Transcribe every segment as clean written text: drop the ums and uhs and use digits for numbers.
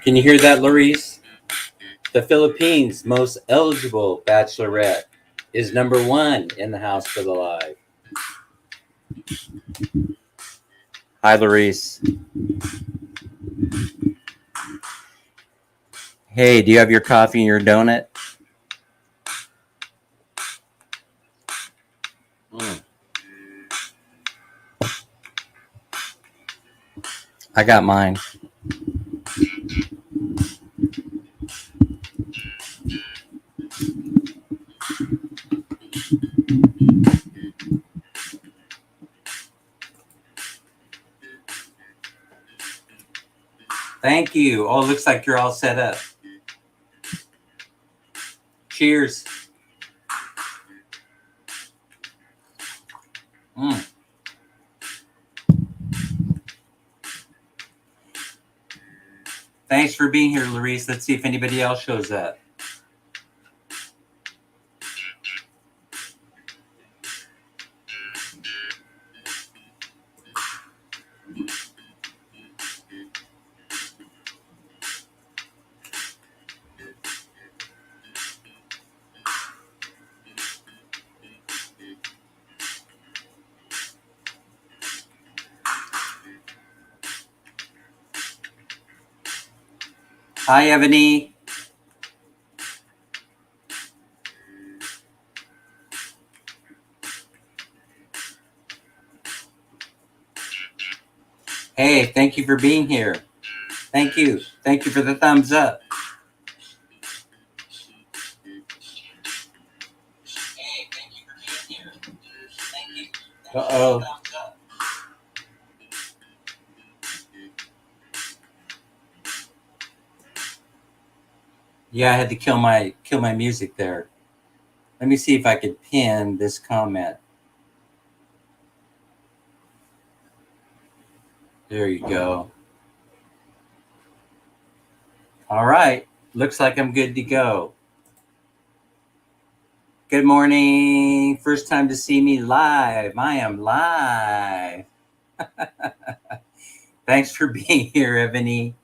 Can you hear that, Larice? The Philippines' most eligible bachelorette is number one in the House for the Live. Hi, Larice. Hey, do you have your coffee and your donut? I got mine. Thank you. Oh, it looks like you're all set up. Cheers. Thanks for being here, Larice. Let's see if anybody else shows up. Hi, Ebony. Hey, thank you for being here. Thank you. Thank you for the thumbs up. Uh-oh. Yeah, I had to kill my music there. Let me see if I could pin this comment. There you go. All right. Looks like I'm good to go. Good morning. First time to see me live. I am live. Thanks for being here, Ebony.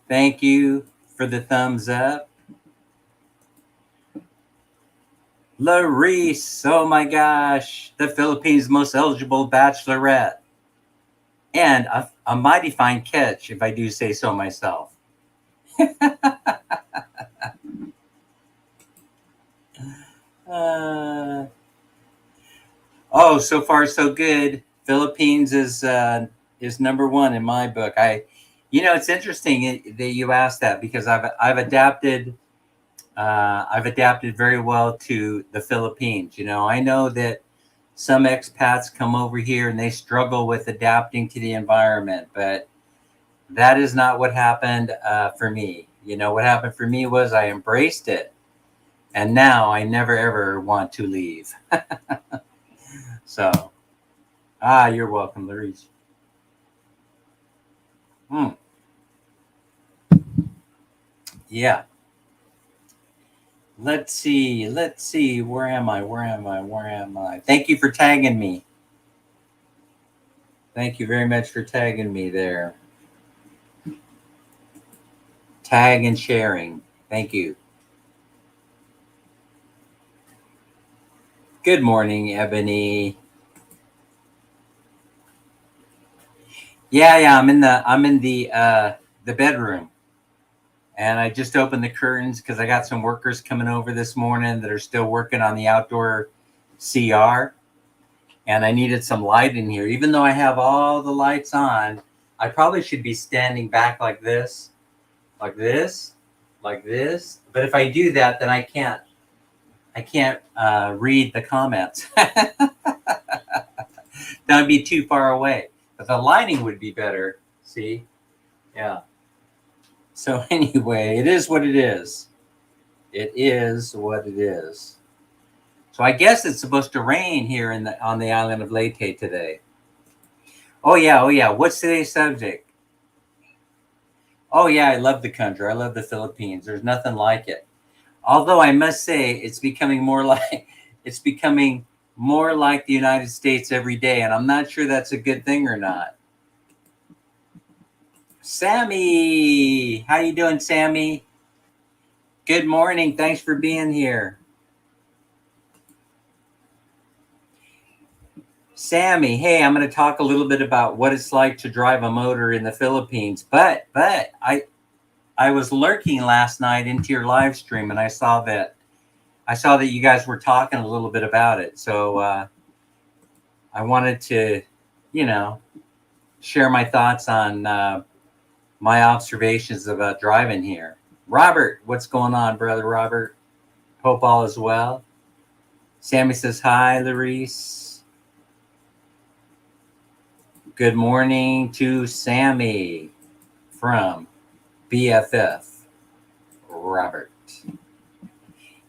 Thank you for the thumbs up. Larice, oh my gosh, the Philippines' most eligible bachelorette. And a mighty fine catch, if I do say so myself. Oh, so far so good. Philippines is number one in my book. It's interesting that you asked that because I've adapted very well to the Philippines. I know that some expats come over here and they struggle with adapting to the environment, but that is not what happened for me. What happened for me was I embraced it, and now I never ever want to leave. So, you're welcome, Larice. Yeah. Let's see. Where am I? Thank you for tagging me. Thank you very much for tagging me there. Tag and sharing. Thank you. Good morning, Ebony. Yeah. I'm in the bedroom, and I just opened the curtains because I got some workers coming over this morning that are still working on the outdoor CR, and I needed some light in here. Even though I have all the lights on, I probably should be standing back like this. But if I do that, then I can't read the comments. That would be too far away. But the lighting would be better. See? Yeah. So anyway, it is what it is. It is what it is. So I guess it's supposed to rain here on the island of Leyte today. Oh yeah. What's today's subject? Oh yeah, I love the country. I love the Philippines. There's nothing like it. Although I must say it's becoming more like the United States every day, and I'm not sure that's a good thing or not. Sammy, how you doing, Sammy? Good morning. Thanks for being here. Sammy, hey, I'm going to talk a little bit about what it's like to drive a motor in the Philippines. But I was lurking last night into your live stream, and I saw that you guys were talking a little bit about it. So I wanted to, you know, share my thoughts on my observations about driving here. Robert, what's going on, brother Robert? Hope all is well. Sammy says hi, Larice. Good morning to Sammy from BFF Robert.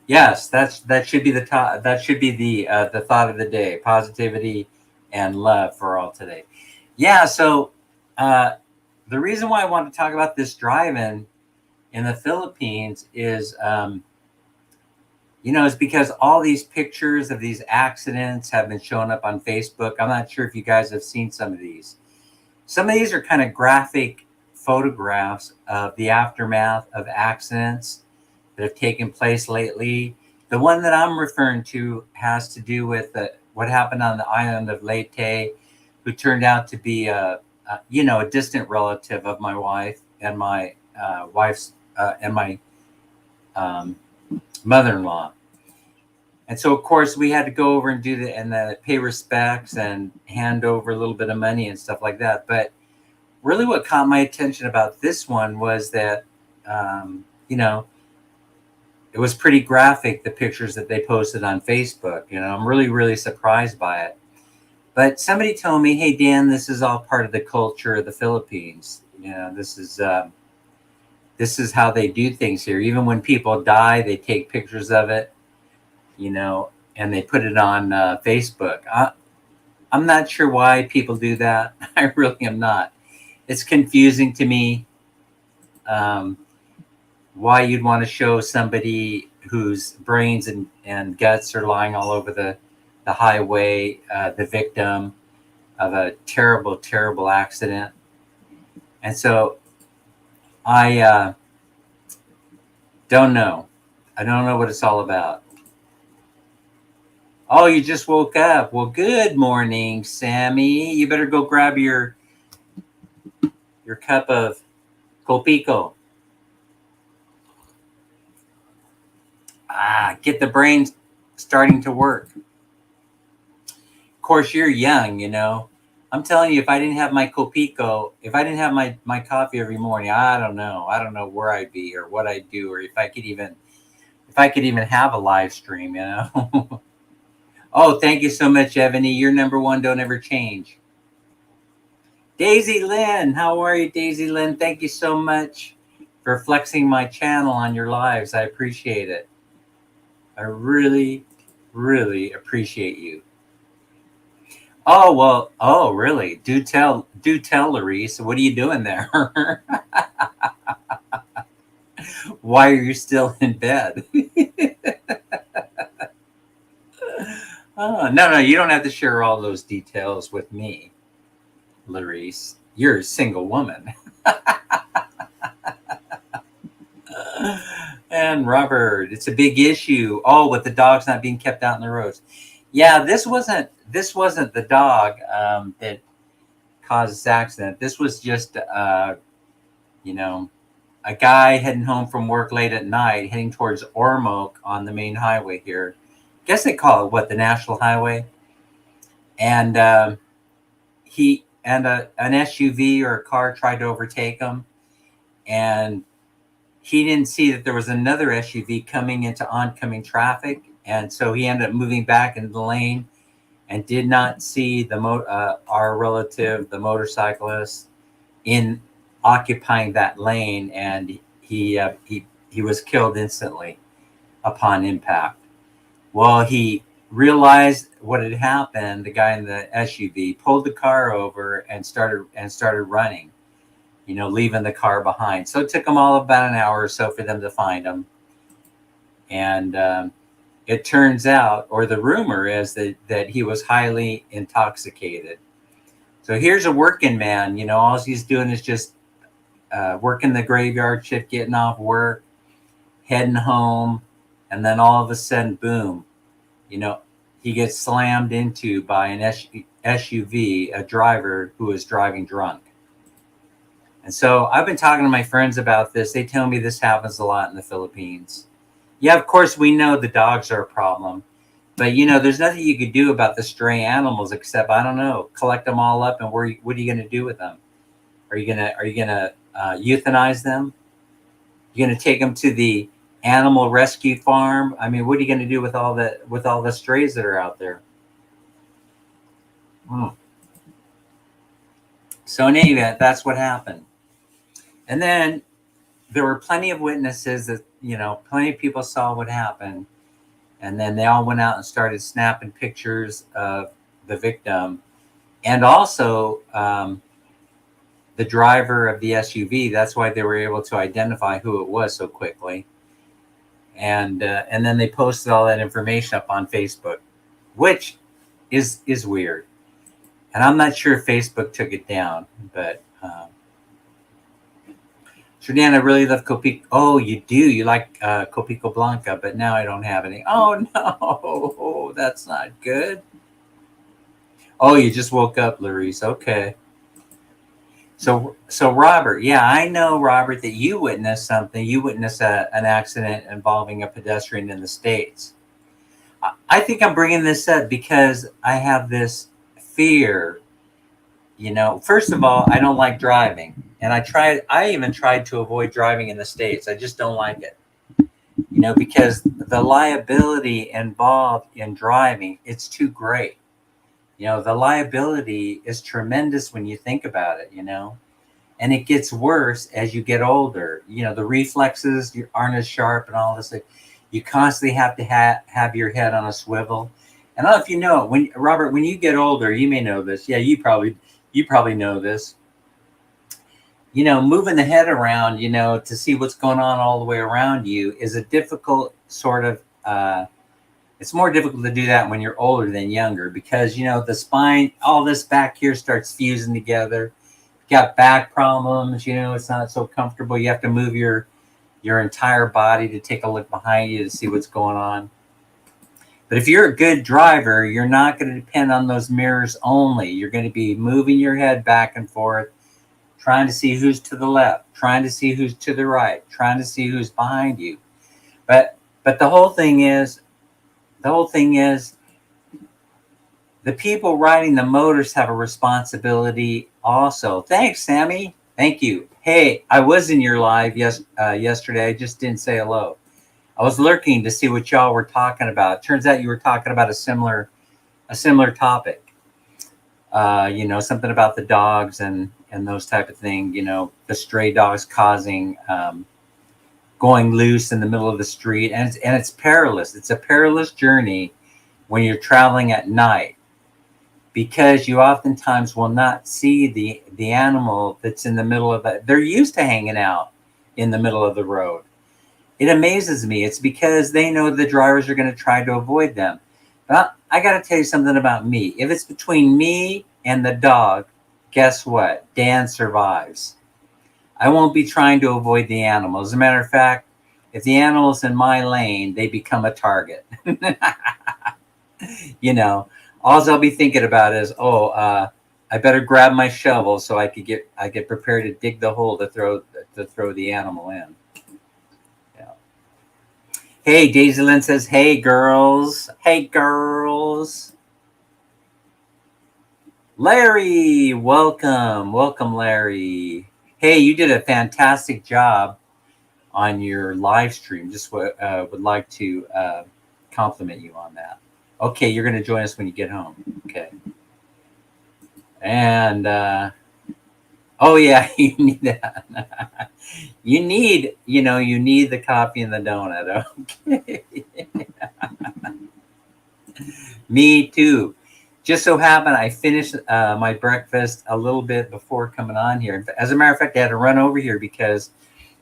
Yes, that should be the top. That should be the thought of the day: positivity and love for all today. Yeah. So the reason why I want to talk about this drive-in in the Philippines is, is because all these pictures of these accidents have been showing up on Facebook. I'm not sure if you guys have seen some of these. Some of these are kind of graphic photographs of the aftermath of accidents that have taken place lately. The one that I'm referring to has to do with what happened on the island of Leyte, who turned out to be a distant relative of my wife and my wife's and my mother-in-law. And so, of course, we had to go over and pay respects and hand over a little bit of money and stuff like that. But really, what caught my attention about this one was that, it was pretty graphic, the pictures that they posted on Facebook. I'm really, really surprised by it. But somebody told me, hey, Dan, this is all part of the culture of the Philippines. This is how they do things here. Even when people die, they take pictures of it, and they put it on Facebook. I'm not sure why people do that. I really am not. It's confusing to me why you'd want to show somebody whose brains and guts are lying all over the highway, the victim of a terrible, terrible accident. And so I don't know. I don't know what it's all about. Oh, you just woke up. Well, good morning, Sammy. You better go grab your cup of Copico. Get the brain starting to work. Of course, you're young, I'm telling you, if I didn't have my Copico, if I didn't have my coffee every morning, I don't know where I'd be or what I'd do, or if I could even have a live stream, Oh, thank you so much, Ebony. You're number one. Don't ever change. Daisy Lynn, how are you, Daisy Lynn? Thank you so much for flexing my channel on your lives. I appreciate it. I really, really appreciate you. Oh, well, oh, really? Do tell, Larice, what are you doing there? Why are you still in bed? No, you don't have to share all those details with me, Larice. You're a single woman. And Robert, it's a big issue. Oh, with the dogs not being kept out in the roads. Yeah, this wasn't the dog that caused this accident. This was just a guy heading home from work late at night, heading towards Ormoc on the main highway here. I guess they call it the National Highway. And an SUV or a car tried to overtake him, and he didn't see that there was another SUV coming into oncoming traffic, and so he ended up moving back into the lane and did not see our relative, the motorcyclist, in occupying that lane, and he was killed instantly upon impact. Well, he realized what had happened. The guy in the SUV pulled the car over and started running, leaving the car behind. So it took them all about an hour or so for them to find him. And it turns out, or the rumor is that he was highly intoxicated. So here's a working man, all he's doing is just, working the graveyard shift, getting off work, heading home, and then all of a sudden, boom, you know, he gets slammed into by an SUV, a driver who is driving drunk. And so I've been talking to my friends about this. They tell me this happens a lot in the Philippines. Yeah, of course, we know the dogs are a problem. But, you know, there's nothing you could do about the stray animals except, I don't know, collect them all up. And what are you going to do with them? Are you going to euthanize them? You're going to take them to the animal rescue farm? I mean, what are you going to do with all the strays that are out there? So in any event, that's what happened. And then there were plenty of witnesses that, you know, plenty of people saw what happened. And then they all went out and started snapping pictures of the victim and also the driver of the SUV. That's why they were able to identify who it was so quickly. And then they posted all that information up on Facebook, which is weird. And I'm not sure if Facebook took it down, but Jordan, I really love Copico. Oh, you do? You like Copico Blanca, but now I don't have any. Oh, no. That's not good. Oh, you just woke up, Larice. Okay. So Robert, yeah, I know, Robert, that you witnessed something. You witnessed an accident involving a pedestrian in the States. I think I'm bringing this up because I have this fear. You know, first of all, I don't like driving. And I even tried to avoid driving in the States. I just don't like it. You know, because the liability involved in driving, it's too great. You know, the liability is tremendous when you think about it, you know, and it gets worse as you get older. You know, the reflexes aren't as sharp and all this. You constantly have to have your head on a swivel. And I don't know if you know, Robert, when you get older, you may know this. Yeah, you probably know this. You know, moving the head around, you know, to see what's going on all the way around you is a difficult sort of, it's more difficult to do that when you're older than younger because, you know, the spine, all this back here starts fusing together. You got back problems, you know, it's not so comfortable. You have to move your entire body to take a look behind you to see what's going on. But if you're a good driver, you're not going to depend on those mirrors only. You're going to be moving your head back and forth, trying to see who's to the left, trying to see who's to the right, trying to see who's behind you. But the whole thing is, the people riding the motors have a responsibility also. Thanks, Sammy. Thank you. Hey, I was in your live yesterday. I just didn't say hello. I was lurking to see what y'all were talking about. Turns out you were talking about a similar topic. You know, something about the dogs and those type of things. You know, the stray dogs causing going loose in the middle of the street, and it's perilous. It's a perilous journey when you're traveling at night because you oftentimes will not see the animal that's in the middle of it. They're used to hanging out in the middle of the road. It amazes me. It's because they know the drivers are going to try to avoid them. But I got to tell you something about me. If it's between me and the dog, guess what? Dan survives. I won't be trying to avoid the animal. As a matter of fact, if the animal's in my lane, they become a target. You know, all I'll be thinking about is, I better grab my shovel so I get prepared to dig the hole to throw the animal in. Yeah. Hey, Daisy Lynn says, "Hey girls, hey girls." Larry, welcome, Larry. Hey, you did a fantastic job on your live stream. Just would like to compliment you on that. Okay, you're going to join us when you get home. Okay. And, oh yeah, you need that. you need the coffee and the donut. Okay. Me too. Just so happened I finished my breakfast a little bit before coming on here. As a matter of fact, I had to run over here because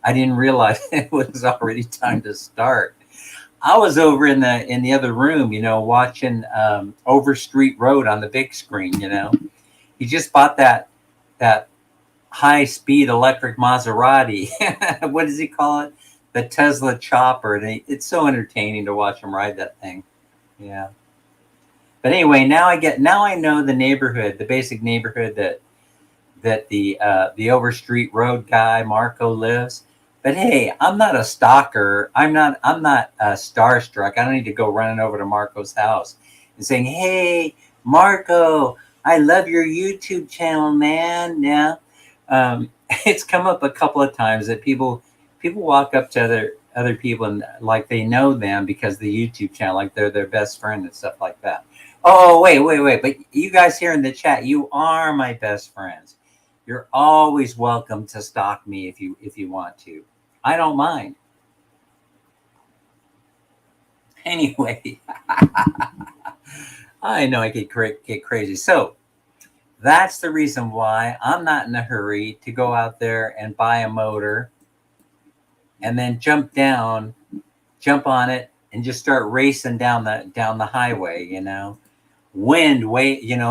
I didn't realize it was already time to start. I was over in the other room, you know, watching Overstreet Road on the big screen. You know, he just bought that high-speed electric Maserati. What does he call it? The Tesla chopper. And it's so entertaining to watch him ride that thing. Yeah. But anyway, now I know the neighborhood, the basic neighborhood that the Overstreet Road guy Marco lives. But hey, I'm not a stalker. I'm not starstruck. I don't need to go running over to Marco's house and saying, "Hey, Marco, I love your YouTube channel, man." Yeah, it's come up a couple of times that people walk up to other people and like they know them because the YouTube channel, like they're their best friend and stuff like that. Oh, wait. But you guys here in the chat, you are my best friends. You're always welcome to stalk me if you want to. I don't mind. Anyway, I know I get crazy. So that's the reason why I'm not in a hurry to go out there and buy a motor and then jump on it and just start racing down the highway, wind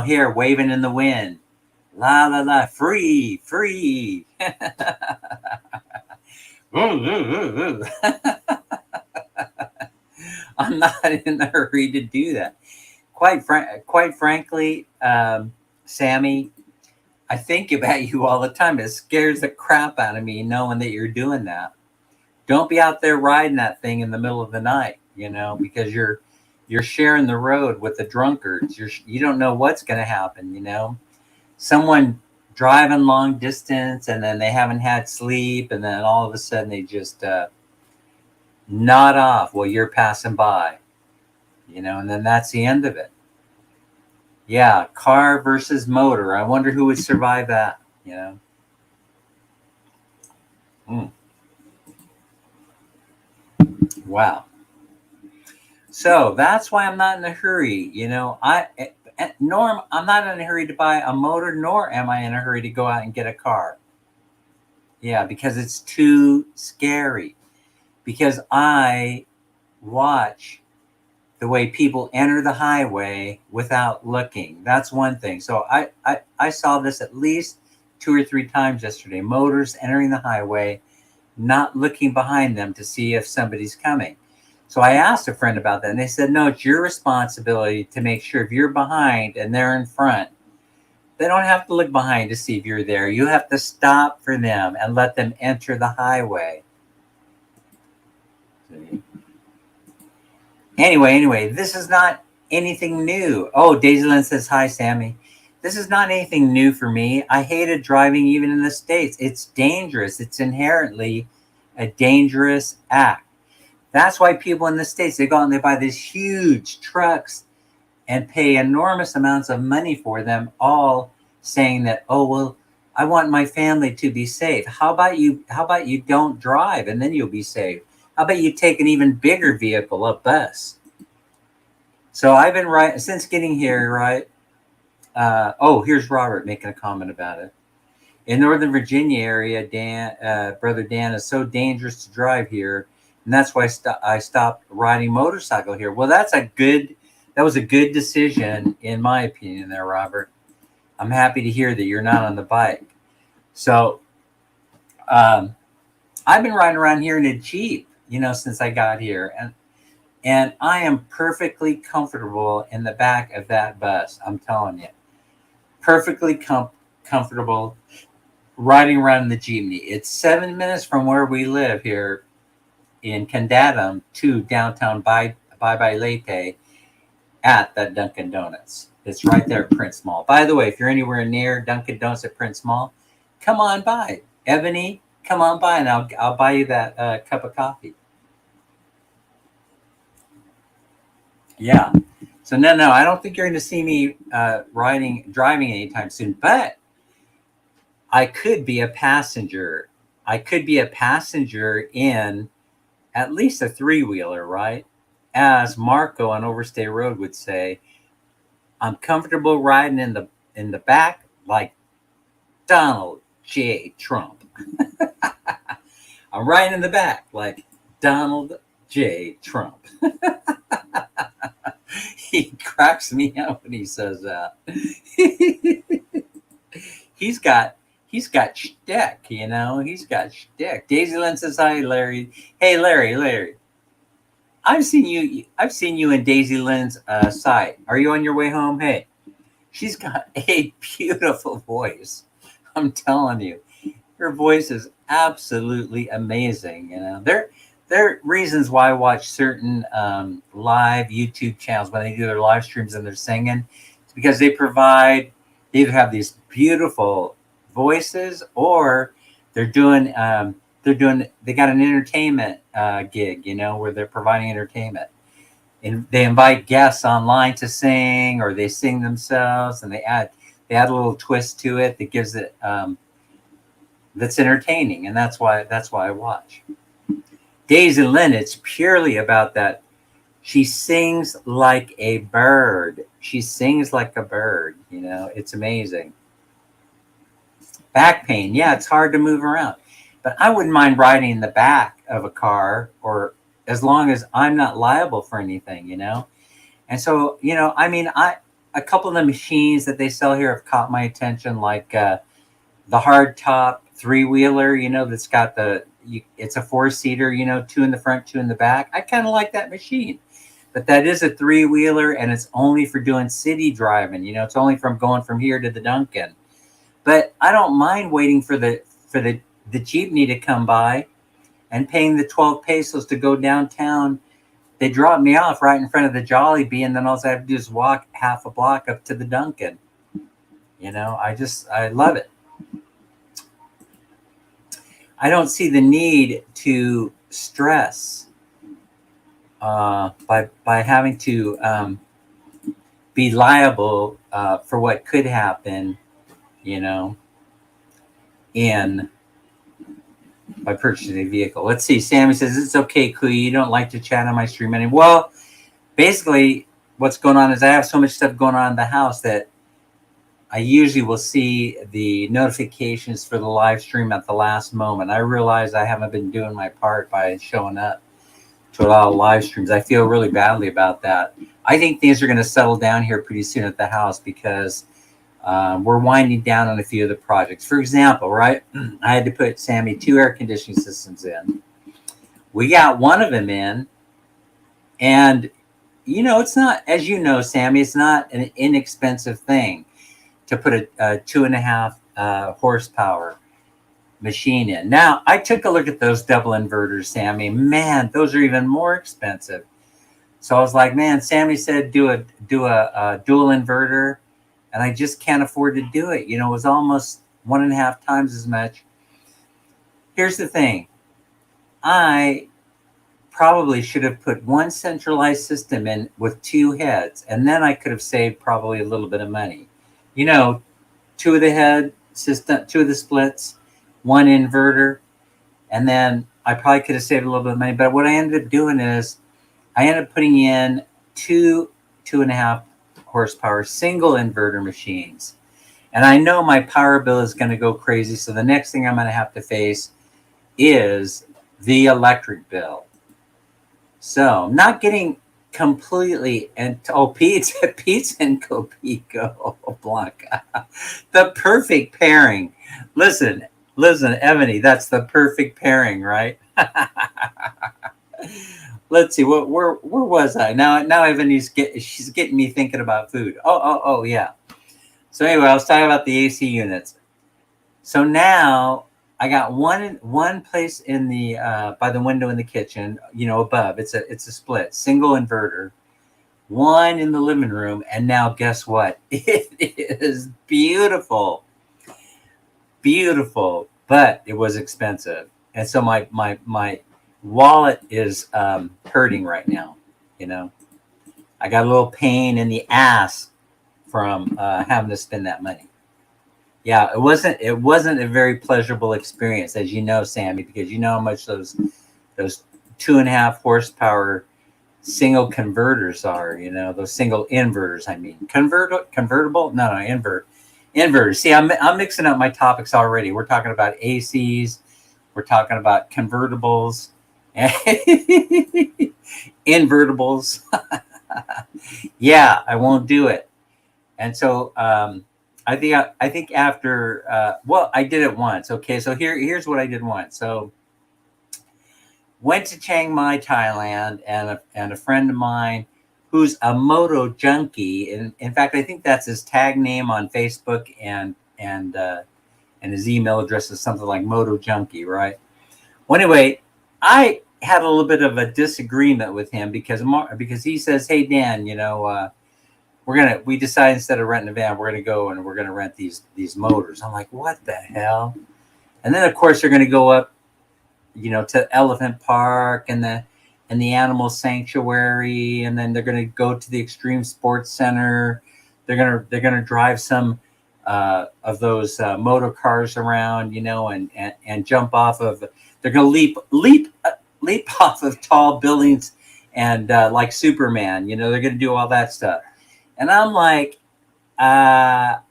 here waving in the wind, la la la, free I'm not in a hurry to do that. Quite frankly, Sammy, I think about you all the time. It scares the crap out of me knowing that you're doing that. Don't be out there riding that thing in the middle of the night, because you're sharing the road with the drunkards. You don't know what's going to happen, Someone driving long distance and then they haven't had sleep and then all of a sudden they just nod off while you're passing by, and then that's the end of it. Yeah, car versus motor. I wonder who would survive that, Wow. So that's why I'm not in a hurry. Norm, I'm not in a hurry to buy a motor, nor am I in a hurry to go out and get a car. Yeah, because it's too scary. Because I watch the way people enter the highway without looking. That's one thing. So I saw this at least 2 or 3 times yesterday. Motors entering the highway, not looking behind them to see if somebody's coming. So I asked a friend about that, and they said, no, it's your responsibility to make sure if you're behind and they're in front, they don't have to look behind to see if you're there. You have to stop for them and let them enter the highway. Anyway, this is not anything new. Oh, Daisylyn says, hi, Sammy. This is not anything new for me. I hated driving even in the States. It's dangerous. It's inherently a dangerous act. That's why people in the States, they go out and they buy these huge trucks and pay enormous amounts of money for them, all saying that, oh, well, I want my family to be safe. How about you don't drive and then you'll be safe? How about you take an even bigger vehicle, a bus? So I've been since getting here, right? Here's Robert making a comment about it. In Northern Virginia area, Brother Dan, is so dangerous to drive here. And that's why I stopped riding motorcycle here. Well, that was a good decision, in my opinion there, Robert. I'm happy to hear that you're not on the bike. So I've been riding around here in a Jeep, since I got here. And I am perfectly comfortable in the back of that bus. I'm telling you. Perfectly comfortable riding around in the Jeepney. It's 7 minutes from where we live here in Candatum to downtown Bye Leyte at that Dunkin' Donuts. It's right there at Prince Mall. By the way, if you're anywhere near Dunkin' Donuts at Prince Mall, come on by. Ebony, come on by and I'll buy you that cup of coffee. Yeah. So no, I don't think you're going to see me driving anytime soon, but I could be a passenger. I could be a passenger in at least a 3-wheeler, right? As Marco on Overstay Road would say, I'm comfortable riding in the back like Donald J. Trump. I'm riding in the back like Donald J. Trump. He cracks me up when he says that. He's got he's got shtick, you know. He's got shtick. Daisy Lynn says hi, Larry. Hey, Larry. I've seen you in Daisy Lynn's site. Are you on your way home? Hey, she's got a beautiful voice. I'm telling you, her voice is absolutely amazing. You know, there are reasons why I watch certain live YouTube channels when they do their live streams and they're singing. It's because they either have these beautiful voices or they're doing they got an entertainment gig, you know, where they're providing entertainment. And they invite guests online to sing, or they sing themselves, and they add a little twist to it that gives it that's entertaining, and that's why I watch. Daisy Lynn, it's purely about that. She sings like a bird. She sings like a bird. You know, it's amazing. Back pain, yeah, it's hard to move around, but I wouldn't mind riding in the back of a car, or as long as I'm not liable for anything, you know. And so, you know, I mean, a couple of the machines that they sell here have caught my attention, like the hard top 3-wheeler, you know, that's got it's a 4-seater, you know, 2 in the front, 2 in the back. I kind of like that machine, but that is a 3-wheeler, and it's only for doing city driving. You know, it's only from going from here to the Dunkin'. But I don't mind waiting for the jeepney to come by and paying the 12 pesos to go downtown. They drop me off right in front of the Jollibee, and then all I have to do is walk half a block up to the Dunkin'. You know, I love it. I don't see the need to stress by having to be liable for what could happen, you know, by purchasing a vehicle. Let's see. Sammy says, it's okay, Kuya. You don't like to chat on my stream anymore. Well, basically, what's going on is I have so much stuff going on in the house that I usually will see the notifications for the live stream at the last moment. I realize I haven't been doing my part by showing up to a lot of live streams. I feel really badly about that. I think things are going to settle down here pretty soon at the house because we're winding down on a few of the projects. For example, right, I had to put Sammy 2 air conditioning systems in. We got one of them in, and you know, it's not, as you know, Sammy, it's not an inexpensive thing to put a 2.5 horsepower machine in. Now, I took a look at those double inverters, Sammy. Man, those are even more expensive. So I was like, man, Sammy said do a dual inverter, and I just can't afford to do it. You know, it was almost 1.5 times as much. Here's the thing. I probably should have put one centralized system in with 2 heads, and then I could have saved probably a little bit of money. You know, 2 of the head system, 2 of the splits, 1 inverter, and then I probably could have saved a little bit of money. But what I ended up doing is I ended up putting in 2 2.5 horsepower single inverter machines. And I know my power bill is going to go crazy. So the next thing I'm going to have to face is the electric bill. So not getting completely, and pizza and Copico Blanca, the perfect pairing. Listen, Ebony, that's the perfect pairing, right? Let's see, where was I? Now Ebony's she's getting me thinking about food. Oh yeah. So anyway, I was talking about the AC units. So now I got one place in the by the window in the kitchen, you know, above. It's a split single inverter. 1 in the living room, and now guess what? It is beautiful, but it was expensive, and so my wallet is hurting right now. You know, I got a little pain in the ass from having to spend that money. Yeah, it wasn't a very pleasurable experience, as you know, Sammy, because you know how much those 2.5 horsepower single converters are. You know, those single inverters. I mean, convertible? No, inverters. See, I'm mixing up my topics already. We're talking about ACs. We're talking about convertibles. Invertibles. Yeah, I won't do it. And so I think after well, I did it once. Okay, so here's what I did once. So went to Chiang Mai, Thailand, and a friend of mine who's a moto junkie. And in fact, I think that's his tag name on Facebook, and his email address is something like Moto Junkie, right? Well, anyway, I had a little bit of a disagreement with him because he says, "Hey Dan, we decided instead of renting a van, we're gonna go and we're gonna rent these motors." I'm like, "What the hell?" And then of course they're gonna go up, to Elephant Park and the animal sanctuary, and then they're gonna go to the Extreme Sports Center. They're gonna drive some of those motor cars around, and jump off of. They're gonna leap off of tall buildings and like Superman. They're gonna do all that stuff. And I'm like, that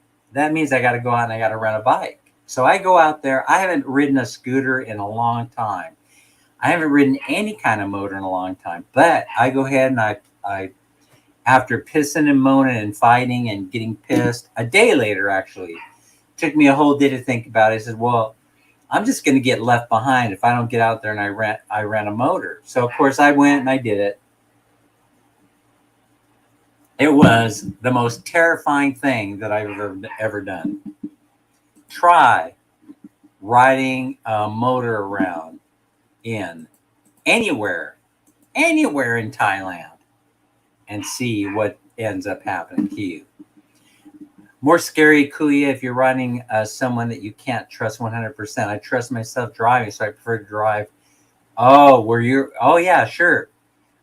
means I got to go out and I got to rent a bike. So I go out there. I haven't ridden a scooter in a long time. I haven't ridden any kind of motor in a long time. But I go ahead and I after pissing and moaning and fighting and getting pissed, a day later actually, took me a whole day to think about it. I said, well, I'm just going to get left behind if I don't get out there and I rent a motor. So of course I went and I did it. It was the most terrifying thing that I've ever done. Try riding a motor around in anywhere in Thailand and see what ends up happening to you. More scary, Kuya, if you're riding someone that you can't trust 100%. I trust myself driving, so I prefer to drive. Oh, yeah, sure.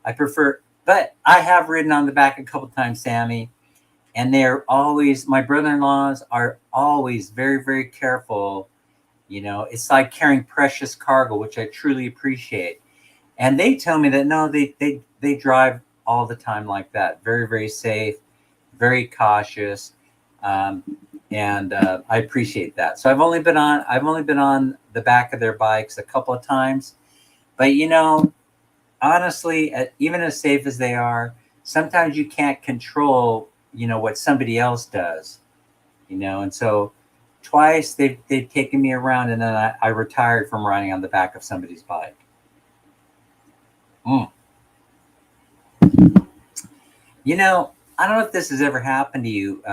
I prefer, but I have ridden on the back a couple times, Sammy, and my brother-in-laws are always very, very careful. It's like carrying precious cargo, which I truly appreciate. And they tell me that no, they drive all the time like that. Very, very safe, very cautious. And I appreciate that. So I've only been on the back of their bikes a couple of times, but honestly, even as safe as they are, sometimes you can't control, what somebody else does, and so twice they've taken me around, and then I retired from riding on the back of somebody's bike. I don't know if this has ever happened to you,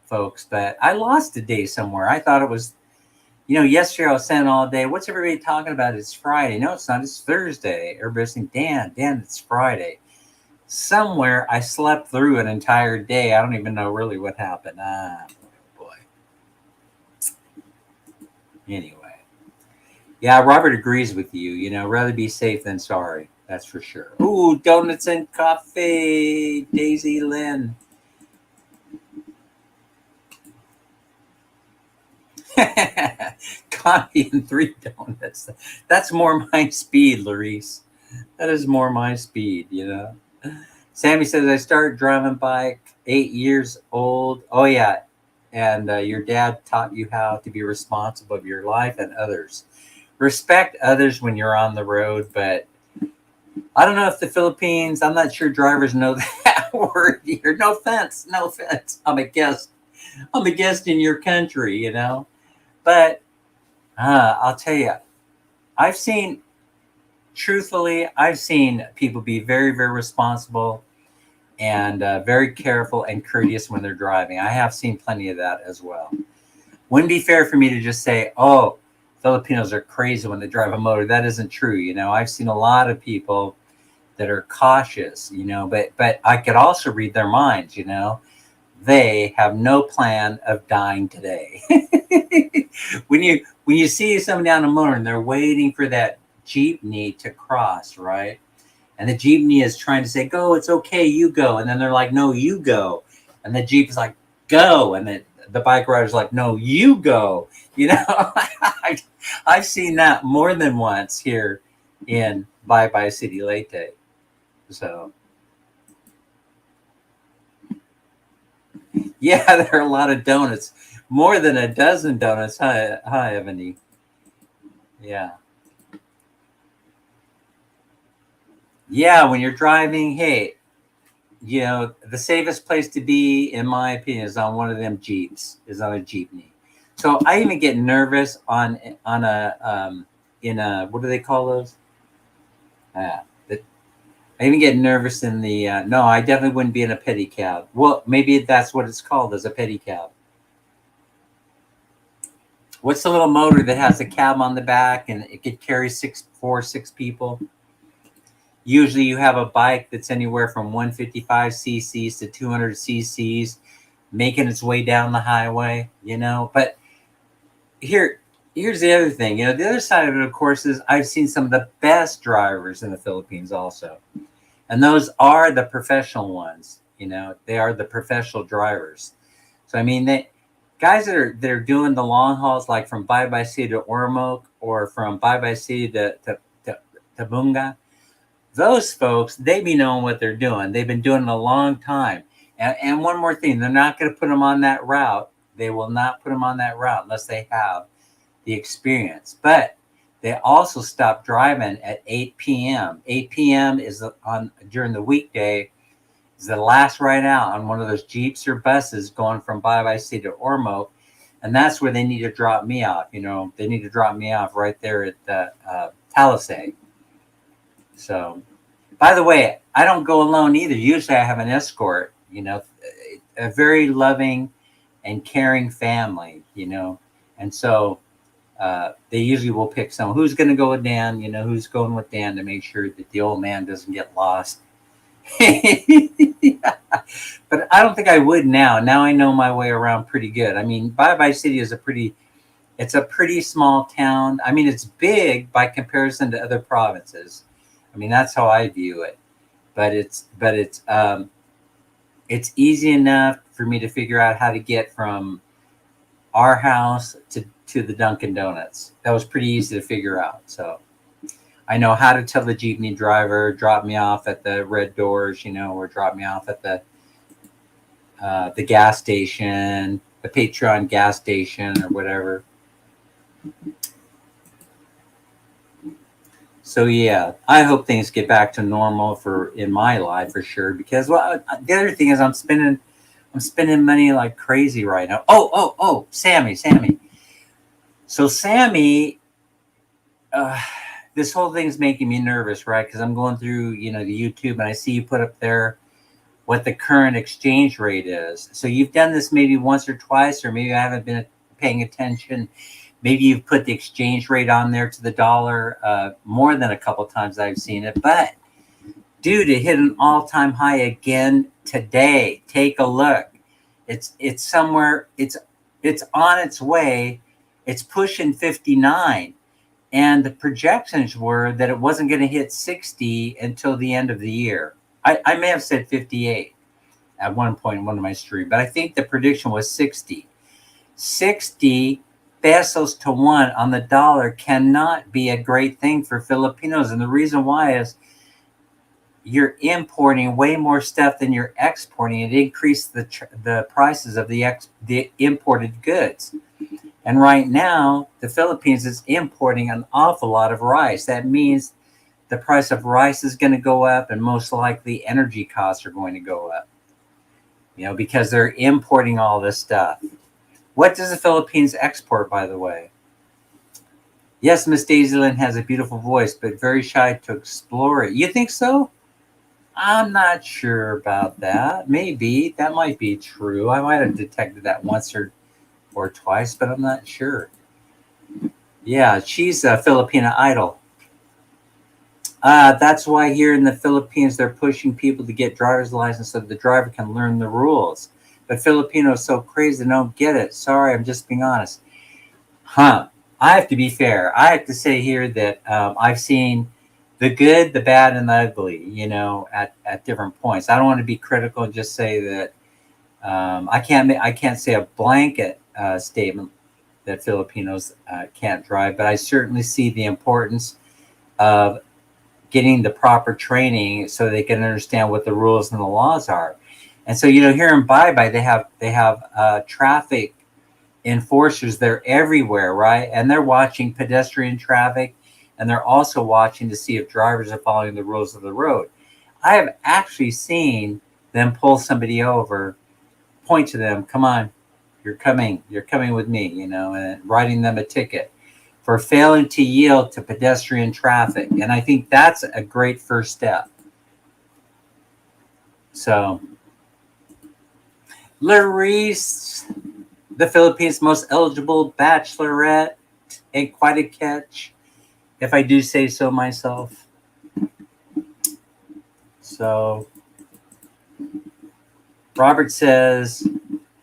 folks, but I lost a day somewhere. I thought it was, yesterday I was saying all day, what's everybody talking about? It's Friday. No, it's not. It's Thursday. Everybody's saying, Dan, it's Friday. Somewhere I slept through an entire day. I don't even know really what happened. Boy. Anyway. Yeah, Robert agrees with you. Rather be safe than sorry. That's for sure. Ooh, donuts and coffee. Daisy Lynn. Coffee and 3 donuts. That's more my speed, Larice. That is more my speed, Sammy says, I started driving bike 8 years old. Oh, yeah. And your dad taught you how to be responsible of your life and others. Respect others when you're on the road, but I don't know if the Philippines, I'm not sure drivers know that word here. No offense. I'm a guest in your country, But I'll tell you, truthfully, I've seen people be very, very responsible and very careful and courteous when they're driving. I have seen plenty of that as well. Wouldn't be fair for me to just say, oh, Filipinos are crazy when they drive a motor. That isn't true. I've seen a lot of people that are cautious, but I could also read their minds, They have no plan of dying today. When you see somebody on a motor and they're waiting for that jeepney to cross, right? And the jeepney is trying to say, go, it's okay, you go. And then they're like, no, you go. And the jeep is like, go. And then the bike rider's like, no, you go. I've seen that more than once here in Bye Bye City Leyte. So, yeah, there are a lot of donuts. More than a dozen donuts. Hi, Ebony. Yeah. Yeah, when you're driving, hey, you know, the safest place to be, in my opinion, is on one of them Jeeps, is on a Jeepney. So I even get nervous on a in a, what do they call those? I even get nervous in the no, I definitely wouldn't be in a pedicab. Well, maybe that's what it's called, as a pedicab. What's the little motor that has a cab on the back and it could carry 6 people? Usually you have a bike that's anywhere from 155 cc's to 200 cc's making its way down the highway, you know. But here's the other thing, you know, the other side of it, of course, is I've seen some of the best drivers in the Philippines also. And those are the professional ones, you know, they are the professional drivers. So, I mean, guys that are doing the long hauls, like from Baybay City to Ormoc or from Baybay City to Bunga, those folks, they be knowing what they're doing. They've been doing it a long time. And one more thing, they're not going to put them on that route. They will not put them on that route unless they have the experience. But they also stop driving at 8 p.m. 8 p.m. is on during the weekday, is the last ride out on one of those Jeeps or buses going from Baybay City to Ormoc. And that's where they need to drop me off. You know, they need to drop me off right there at the Talisay. So, by the way, I don't go alone either. Usually I have an escort, you know, a very loving and caring family, you know. And so they usually will pick someone who's going to go with Dan, you know, who's going with Dan to make sure that the old man doesn't get lost. But I don't think I would now. Now I know my way around pretty good. I mean, Baybay City is it's a pretty small town. I mean, it's big by comparison to other provinces. I mean, that's how I view it. But it's easy enough for me to figure out how to get from our house to the Dunkin' Donuts. That was pretty easy to figure out. So I know how to tell the Jeepney driver, drop me off at the red doors, you know, or drop me off at the gas station, the Patreon gas station or whatever. So yeah, I hope things get back to normal in my life for sure. Because, well, the other thing is I'm spending money like crazy right now. Oh, Sammy. So Sammy, this whole thing's making me nervous, right? Because I'm going through, you know, the YouTube and I see you put up there what the current exchange rate is. So you've done this maybe once or twice, or maybe I haven't been paying attention. Maybe you've put the exchange rate on there to the dollar more than a couple times I've seen it. But dude, it hit an all-time high again today. Take a look. It's somewhere. It's on its way. It's pushing 59, and the projections were that it wasn't going to hit 60 until the end of the year. I may have said 58 at one point in one of my streams, but I think the prediction was 60. 60 pesos to 1 on the dollar cannot be a great thing for Filipinos. And the reason why is you're importing way more stuff than you're exporting. It increased the prices of the imported goods. And right now, the Philippines is importing an awful lot of rice. That means the price of rice is going to go up, and most likely energy costs are going to go up, you know, because they're importing all this stuff. What does the Philippines export, by the way? Yes, Miss Daisy Lynn has a beautiful voice, but very shy to explore it. You think so? I'm not sure about that. Maybe that might be true. I might have detected that once or twice, but I'm not sure. Yeah, she's a Filipina idol. That's why here in the Philippines, they're pushing people to get driver's license so the driver can learn the rules. But Filipinos so crazy they don't get it. Sorry, I'm just being honest. I have to be fair. I have to say here that I've seen the good, the bad, and the ugly, you know, at different points. I don't want to be critical and just say that I can't say a blanket statement that Filipinos can't drive, but I certainly see the importance of getting the proper training so they can understand what the rules and the laws are. And so, you know, here in Baybay, they have traffic enforcers. They're everywhere, right? And they're watching pedestrian traffic, and they're also watching to see if drivers are following the rules of the road. I have actually seen then pull somebody over, point to them, come on, you're coming with me, and writing them a ticket for failing to yield to pedestrian traffic. And I think that's a great first step. So, Larice, the Philippines' most eligible bachelorette, and quite a catch, if I do say so myself. So, Robert says,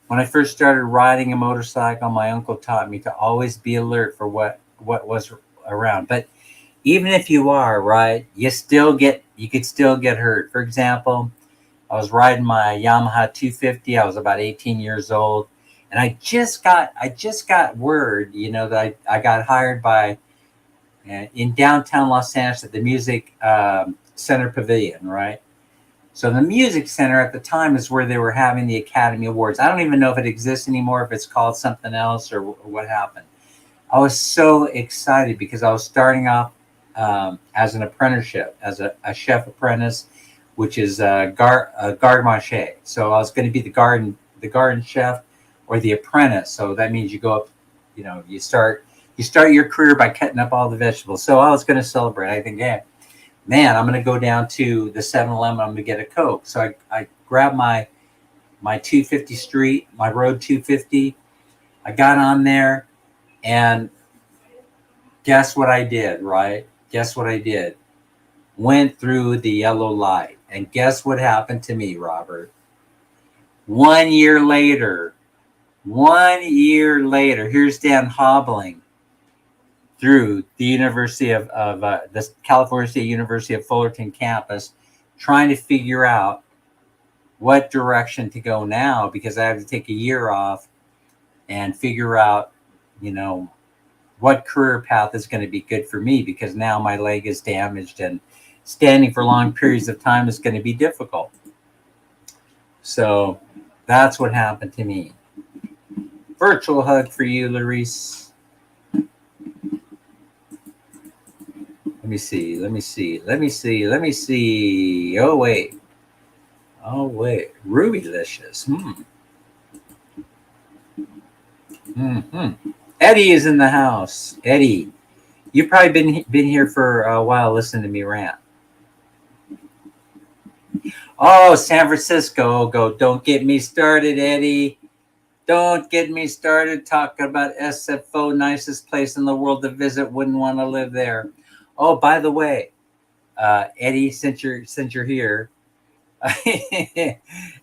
when I first started riding a motorcycle, my uncle taught me to always be alert for what was around. But even if you are, right, you could still get hurt. For example, I was riding my Yamaha 250. I was about 18 years old, and I just got word, that I got hired by in downtown Los Angeles at the Music Center Pavilion, right? So the Music Center at the time is where they were having the Academy Awards. I don't even know if it exists anymore, if it's called something else or what happened. I was so excited because I was starting off as an apprenticeship, as a chef apprentice, which is garde manger. So I was going to be the garden chef or the apprentice. So that means you go up, you start your career by cutting up all the vegetables. So I was going to celebrate. I think, yeah, man, I'm going to go down to the 7-Eleven. I'm going to get a Coke. So I grabbed my 250 Street, my Road 250. I got on there, and guess what I did, right? Guess what I did? Went through the yellow light. And guess what happened to me, Robert? 1 year later, here's Dan hobbling through the University of the California State University of Fullerton campus, trying to figure out what direction to go now, because I have to take a year off and figure out, what career path is going to be good for me, because now my leg is damaged and standing for long periods of time is going to be difficult. So that's what happened to me. Virtual hug for you, Larice. Let me see. Oh, wait. Rubylicious. Eddie is in the house. Eddie, you've probably been here for a while listening to me rant. Oh, San Francisco. Don't get me started, Eddie. Don't get me started talking about SFO, nicest place in the world to visit. Wouldn't want to live there. Oh, by the way, Eddie, since you're here,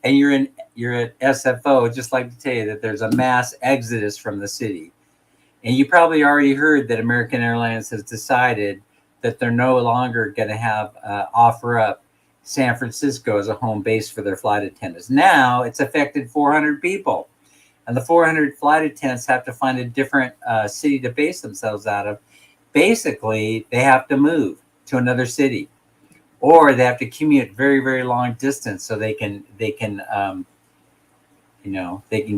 and you're at SFO, I'd just like to tell you that there's a mass exodus from the city. And you probably already heard that American Airlines has decided that they're no longer going to have offer up San Francisco as a home base for their flight attendants. Now it's affected 400 people. And the 400 flight attendants have to find a different city to base themselves out of. Basically, they have to move to another city, or they have to commute very, very long distance so they can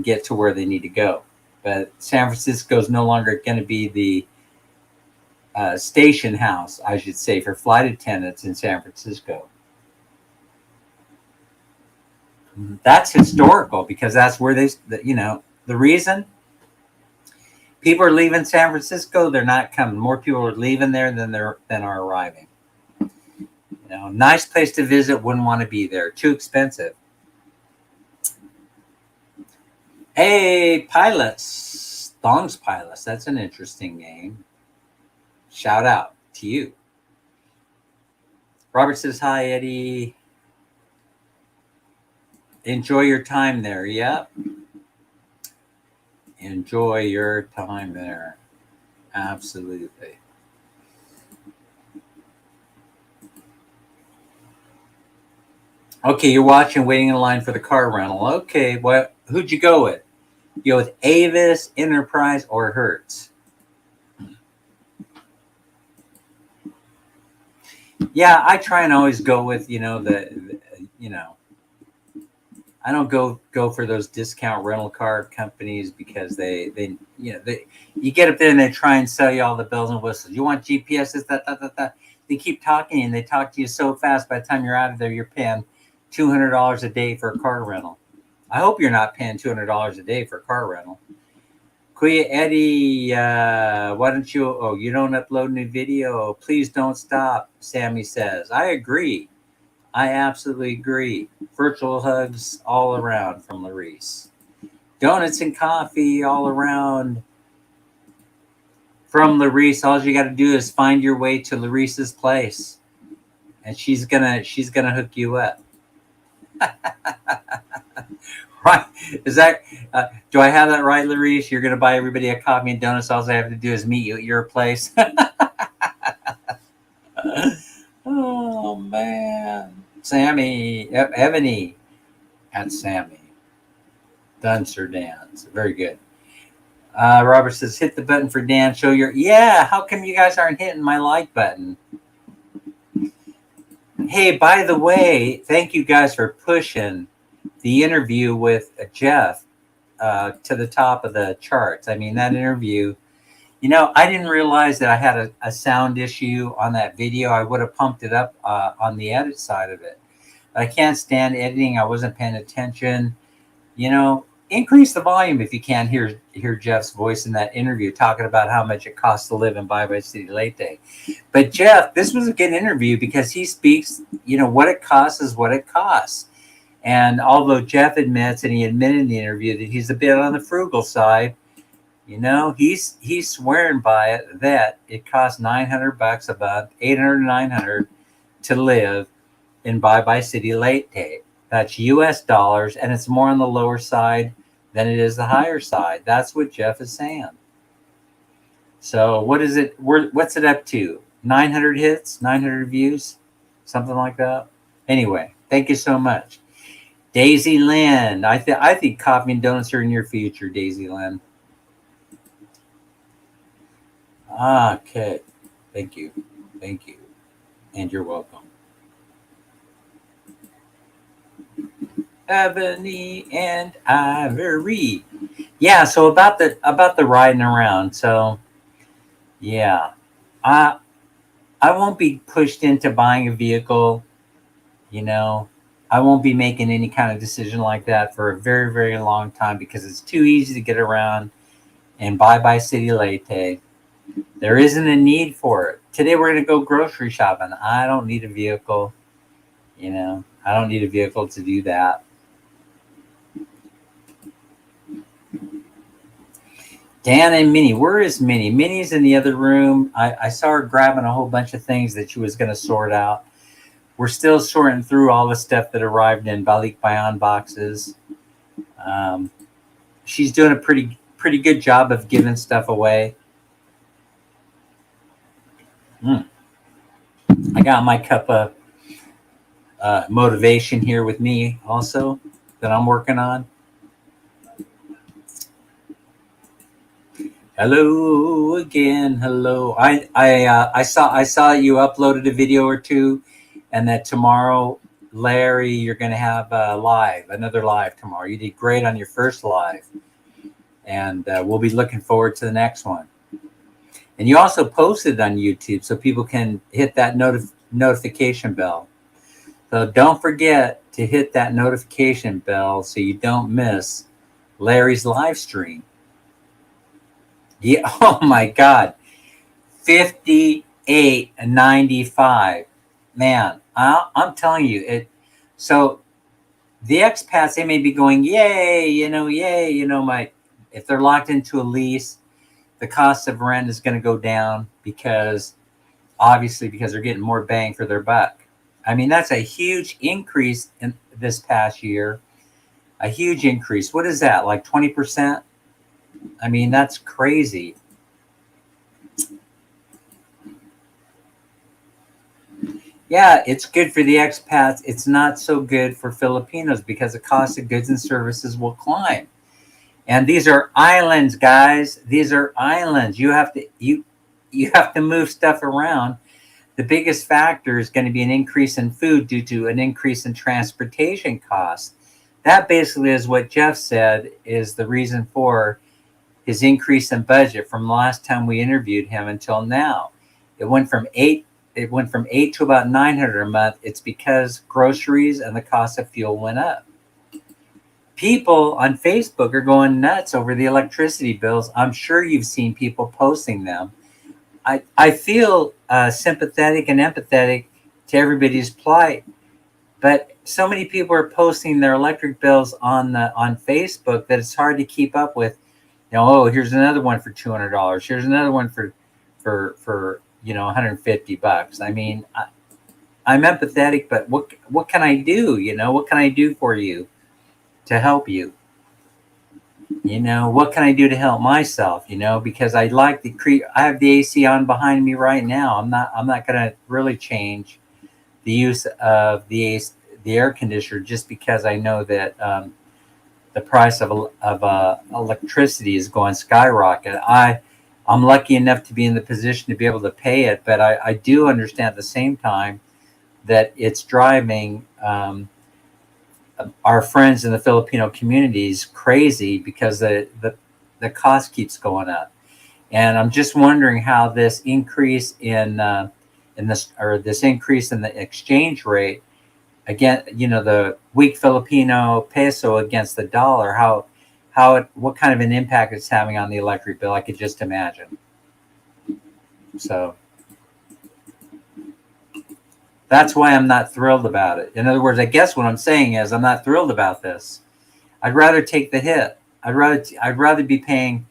get to where they need to go. But San Francisco is no longer going to be the station house, I should say, for flight attendants in San Francisco. That's historical, because that's where the reason people are leaving San Francisco, they're not coming. More people are leaving there than are arriving. Nice place to visit, wouldn't want to be there. Too expensive. Hey, Pilots. Thongs Pilots. That's an interesting name. Shout out to you. Robert says, hi, Eddie. Enjoy your time there. Yep. Enjoy your time there. Absolutely. Okay, you're watching Waiting in Line for the Car Rental. Okay, well, who'd you go with? You go with Avis, Enterprise, or Hertz? Yeah, I try and always go with, I don't go for those discount rental car companies, because they you get up there and they try and sell you all the bells and whistles. You want GPS, that. They keep talking, and they talk to you so fast, by the time you're out of there, you're paying $200 a day for a car rental. I hope you're not paying $200 a day for a car rental. Kuya Eddie, why don't you? Oh, you don't upload new video. Please don't stop, Sammy says. I agree. I absolutely agree. Virtual hugs all around from Larice. Donuts and coffee all around from Larice. All you got to do is find your way to Larice's place, and she's gonna hook you up. Right? Is that? Do I have that right, Larice? You're gonna buy everybody a coffee and donuts. All I have to do is meet you at your place. Oh man, Sammy, Ebony, and Sammy. Dunster dance. Very good. Robert says, hit the button for Dan. Show your... Yeah, how come you guys aren't hitting my like button? Hey, by the way, thank you guys for pushing the interview with Jeff to the top of the charts. I mean, that interview... You know, I didn't realize that I had a sound issue on that video. I would have pumped it up on the edit side of it. I can't stand editing. I wasn't paying attention. You know, increase the volume if you can't hear Jeff's voice in that interview talking about how much it costs to live in Bye Bye City Leyte. But Jeff, this was a good interview because he speaks, you know, what it costs is what it costs. And although Jeff admits, and he admitted in the interview, that he's a bit on the frugal side, you know, he's swearing by it that it costs $900 a month, $800 to $900 to live in Bye Bye City Leyte. That's US dollars, and it's more on the lower side than it is the higher side. That's what Jeff is saying. So what is it? What's it up to? 900 hits, 900 views, something like that. Anyway, thank you so much, Daisy Lynn. I think coffee and donuts are in your future, Daisy Lynn. Okay, thank you, and you're welcome. Ebony and Ivory. Yeah, so about the riding around. So yeah, I won't be pushed into buying a vehicle. You know, I won't be making any kind of decision like that for a very, very long time because it's too easy to get around in Bye Bye City Leyte. There isn't a need for it. Today we're going to go grocery shopping. I don't need a vehicle. You know, I don't need a vehicle to do that. Dan and Minnie. Where is Minnie? Minnie's in the other room. I saw her grabbing a whole bunch of things that she was going to sort out. We're still sorting through all the stuff that arrived in Balik Bayan boxes. She's doing a pretty good job of giving stuff away. I got my cup of motivation here with me also that I'm working on. Hello again. Hello. I saw you uploaded a video or two, and that tomorrow, Larry, you're going to have another live tomorrow. You did great on your first live, and we'll be looking forward to the next one. And you also posted on YouTube so people can hit that notification bell. So don't forget to hit that notification bell so you don't miss Larry's live stream. Yeah, oh my God, 58.95. Man, I'm telling you it. So the expats, they may be going, yay, if they're locked into a lease, the cost of rent is going to go down because they're getting more bang for their buck. I mean, that's a huge increase in this past year. A huge increase. What is that? Like 20%? I mean, that's crazy. Yeah, it's good for the expats. It's not so good for Filipinos because the cost of goods and services will climb. And these are islands, guys. These are islands. You have to move stuff around. The biggest factor is going to be an increase in food due to an increase in transportation costs. That basically is what Jeff said is the reason for his increase in budget from last time we interviewed him until now. It went from $8 it went from 8 to about 900 a month, it's because groceries and the cost of fuel went up. People on Facebook are going nuts over the electricity bills. I'm sure you've seen people posting them. I feel sympathetic and empathetic to everybody's plight, but so many people are posting their electric bills on Facebook that it's hard to keep up with. Oh, here's another one for $200. Here's another one for $150. I mean, I'm empathetic, but what can I do? What can I do for you to help you? What can I do to help myself? Because I have the AC on behind me right now. I'm not going to really change the use of the air conditioner just because I know that the price of electricity is going skyrocket. I'm lucky enough to be in the position to be able to pay it, but I do understand at the same time that it's driving our friends in the Filipino communities crazy because the cost keeps going up. And I'm just wondering how this increase in this increase in the exchange rate, again, the weak Filipino peso against the dollar, what kind of an impact it's having on the electric bill. I could just imagine. So that's why I'm not thrilled about it. In other words, I guess what I'm saying is I'm not thrilled about this. I'd rather take the hit. I'd rather be paying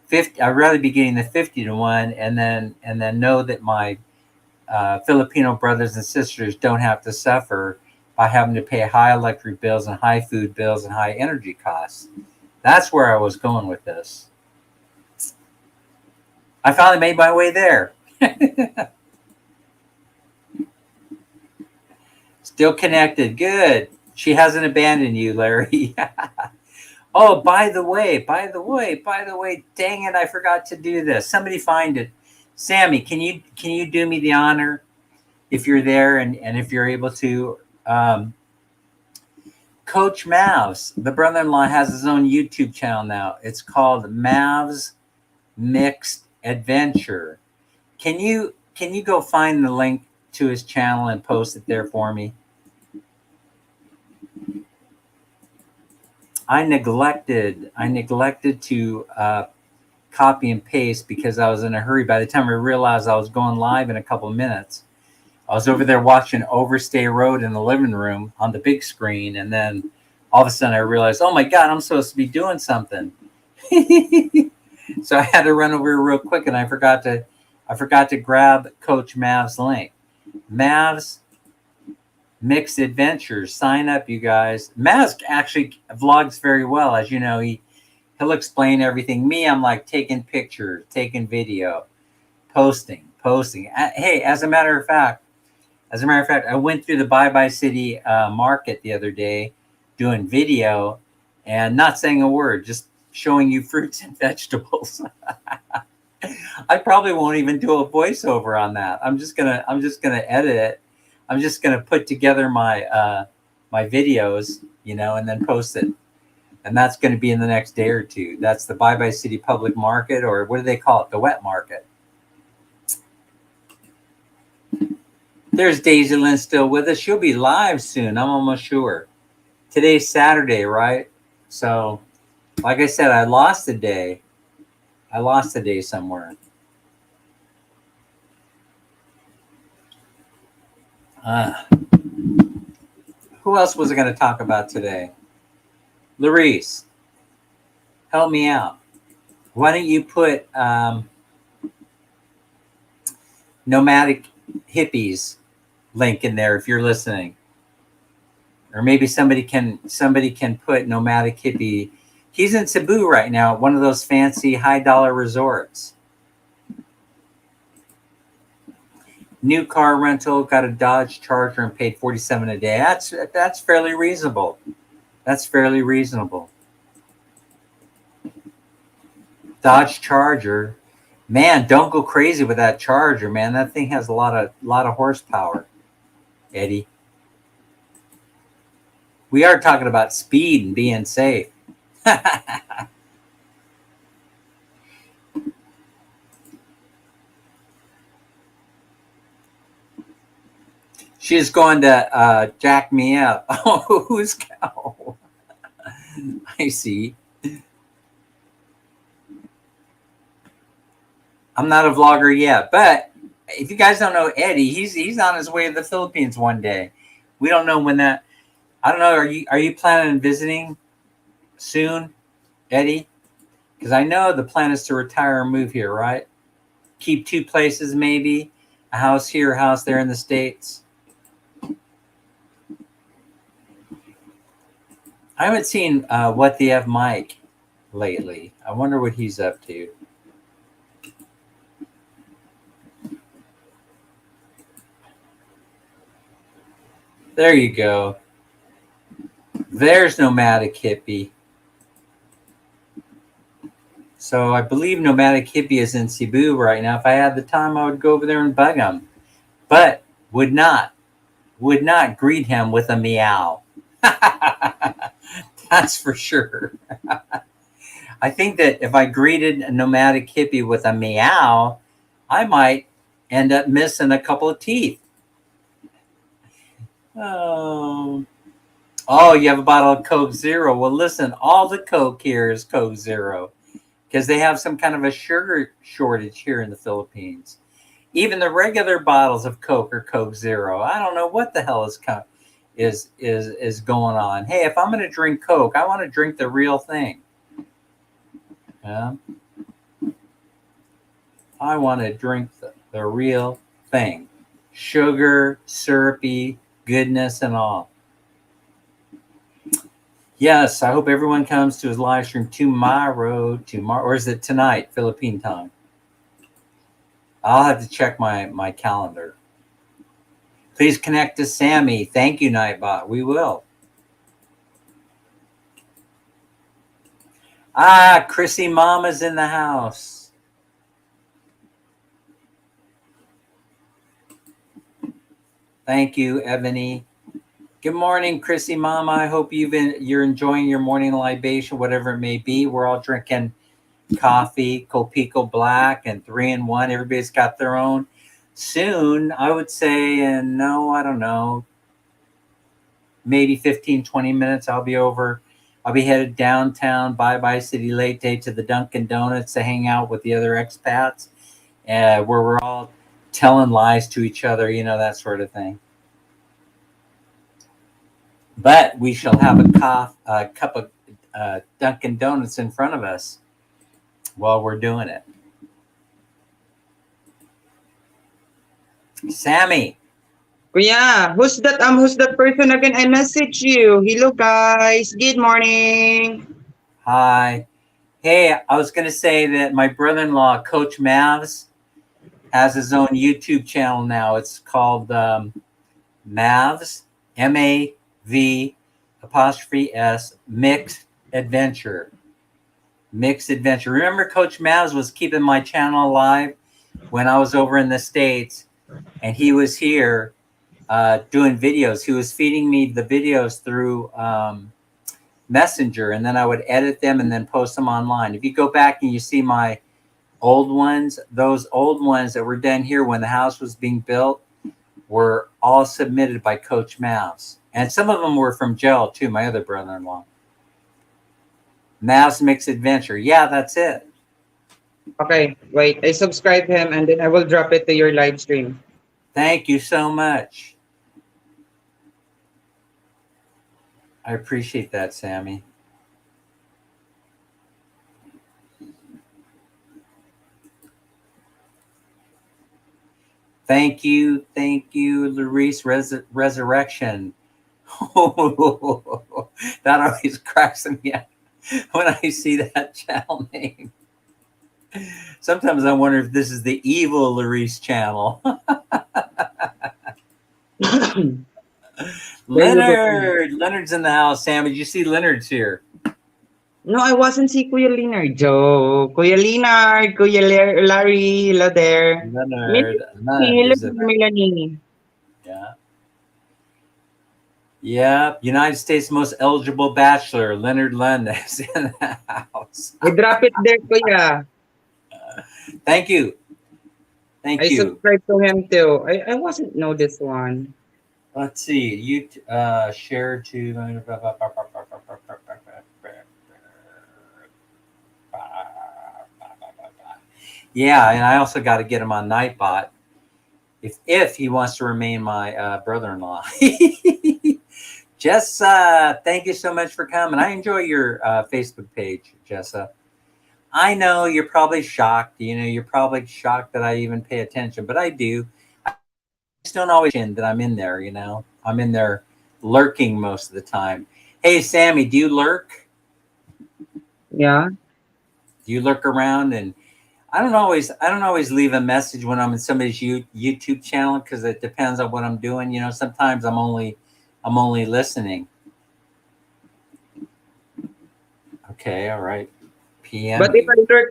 50. I'd rather be getting the 50 to 1, and then know that my Filipino brothers and sisters don't have to suffer by having to pay high electric bills and high food bills and high energy costs. That's where I was going with this. I finally made my way there. Still connected. Good. She hasn't abandoned you, Larry. Oh, by the way, dang it, I forgot to do this. Somebody find it. Sammy, can you do me the honor, if you're there and if you're able to, Coach Mavs, the brother-in-law, has his own YouTube channel now. It's called Mavs Mixed Adventure. Can you go find the link to his channel and post it there for me? I neglected to copy and paste because I was in a hurry. By the time I realized I was going live in a couple of minutes, I was over there watching Overstay Road in the living room on the big screen, and then all of a sudden I realized, oh my God, I'm supposed to be doing something. So I had to run over real quick, and I forgot to grab Coach Mav's link. Mavs Mixed Adventures. Sign up, you guys. Mavs actually vlogs very well, as you know. He'll explain everything. Me, I'm like taking pictures, taking video, posting. Hey, as a matter of fact, I went through the Bye Bye City market the other day doing video and not saying a word, just showing you fruits and vegetables. I probably won't even do a voiceover on that. I'm just gonna edit it. I'm just gonna put together my my videos, and then post it. And that's going to be in the next day or two. That's the Bye Bye City Public Market, or what do they call it? The wet market. There's Daisy Lynn still with us. She'll be live soon, I'm almost sure. Today's Saturday, right? So, like I said, I lost a day. Somewhere. Who else was I going to talk about today? Larice, help me out. Why don't you put Nomadic Hippies link in there if you're listening, or maybe somebody can put Nomadic Hippie. He's in Cebu right now at one of those fancy high dollar resorts. New car rental, got a Dodge Charger and paid $47 a day. That's fairly reasonable. Dodge Charger. Man, don't go crazy with that Charger, man. That thing has a lot of horsepower, Eddie. We are talking about speed and being safe. She's going to jack me up. Oh, who's cow? I see. I'm not a vlogger yet, but if you guys don't know Eddie, he's on his way to the Philippines one day. We don't know when that. I don't know. Are you planning on visiting soon, Eddie? Because I know the plan is to retire and move here, right? Keep two places, maybe a house here, a house there in the States. I haven't seen What the F Mike lately. I wonder what he's up to. There you go. There's Nomadic Hippie. So I believe Nomadic Hippie is in Cebu right now. If I had the time, I would go over there and bug him, but would not greet him with a meow. That's for sure. I think that if I greeted a Nomadic Hippie with a meow, I might end up missing a couple of teeth. Oh, you have a bottle of Coke Zero. Well, listen, all the Coke here is Coke Zero because they have some kind of a sugar shortage here in the Philippines. Even the regular bottles of Coke are Coke Zero. I don't know what the hell is going on. Hey, if I'm going to drink Coke, I want to drink the real thing. Yeah. I want to drink the real thing. Sugar, syrupy, goodness and all. Yes, I hope everyone comes to his live stream tomorrow, or is it tonight, Philippine time? I'll have to check my calendar. Please connect to Sammy. Thank you, Nightbot. We will. Chrissy Mama's in the house. Thank you, Ebony. Good morning, Chrissy Mama. I hope you're enjoying your morning libation, whatever it may be. We're all drinking coffee, Copico Black, and 3-in-1. Everybody's got their own. Soon, I would say, and I don't know, maybe 15, 20 minutes, I'll be headed downtown, Bye City Late to the Dunkin' Donuts to hang out with the other expats, where we're all telling lies to each other, that sort of thing. But we shall have a cup of Dunkin' Donuts in front of us while we're doing it. Sammy. Yeah, who's that person again? I messaged you. Hello guys. Good morning. Hi. Hey, I was going to say that my brother-in-law, Coach Mavs, has his own YouTube channel now. It's called Mavs, MAV''S, Mixed Adventure. Mixed Adventure. Remember Coach Mavs was keeping my channel alive when I was over in the States, and he was here doing videos. He was feeding me the videos through Messenger, and then I would edit them and then post them online. If you go back and you see my old ones, those old ones that were done here when the house was being built were all submitted by Coach Mavs. And some of them were from Joel, too, my other brother-in-law. Mavs Mixed Adventure. Yeah, that's it. Okay, wait. I subscribe him and then I will drop it to your live stream. Thank you so much. I appreciate that, Sammy. Thank you, Larice Resurrection. That always cracks me up when I see that channel name. Sometimes I wonder if this is the evil Larice channel. Leonard's in the house. Sam, did you see Leonard's here? No, I wasn't see Kuya Leonard. Joe. Kuya Leonard, Kuya Larry, hello there. Leonard Hello, is in there. Melanie. Yeah. Yeah. United States most eligible bachelor, Leonard Lund, is in the house. I drop it there, Kuya. Thank you. Thank I you. subscribe to him too. I wasn't know this one. Let's see. You share to. Yeah, and I also got to get him on Nightbot if he wants to remain my brother-in-law. Jessa, thank you so much for coming. I enjoy your Facebook page, Jessa. I know you're probably shocked. You know, you're probably shocked that I even pay attention, but I do. I just don't always that I'm in there. You know, I'm in there lurking most of the time. Hey, Sammy, do you lurk? Yeah. Do you lurk around? And I don't always leave a message when I'm in somebody's YouTube channel because it depends on what I'm doing. You know, sometimes I'm only listening. Okay, all right. But PM. if I lurk,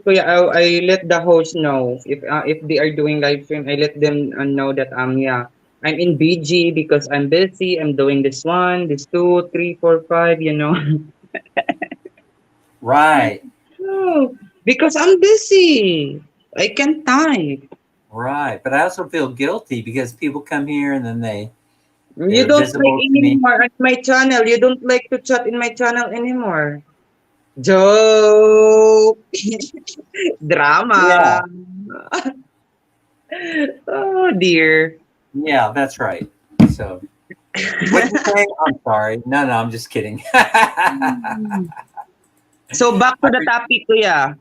kuya, I let the host know. If they are doing live stream, I let them know that yeah, I'm in BG because I'm busy. I'm doing this one, this two, three, four, five. You know. Right, Oh, because I'm busy. I can't type. right. But I also feel guilty because people come here and then You they're don't like visible to me. anymore on my channel. You don't like to chat in my channel anymore. Joke. Yeah, Drama. Oh dear. yeah, that's right. So what you say? I'm sorry. No, I'm just kidding. So back to the topic, kuya.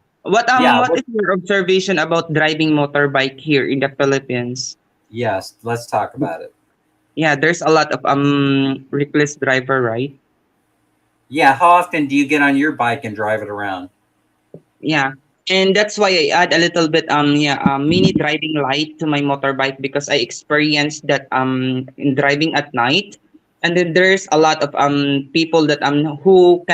Yeah. What is your observation about driving motorbike here in the Philippines? Yes. Let's talk about it. Yeah, there's a lot of reckless driver, right? Yeah. How often do you get on your bike and drive it around? Yeah. And that's why I add a little bit mini driving light to my motorbike because I experienced that in driving at night. And then there's a lot of people that who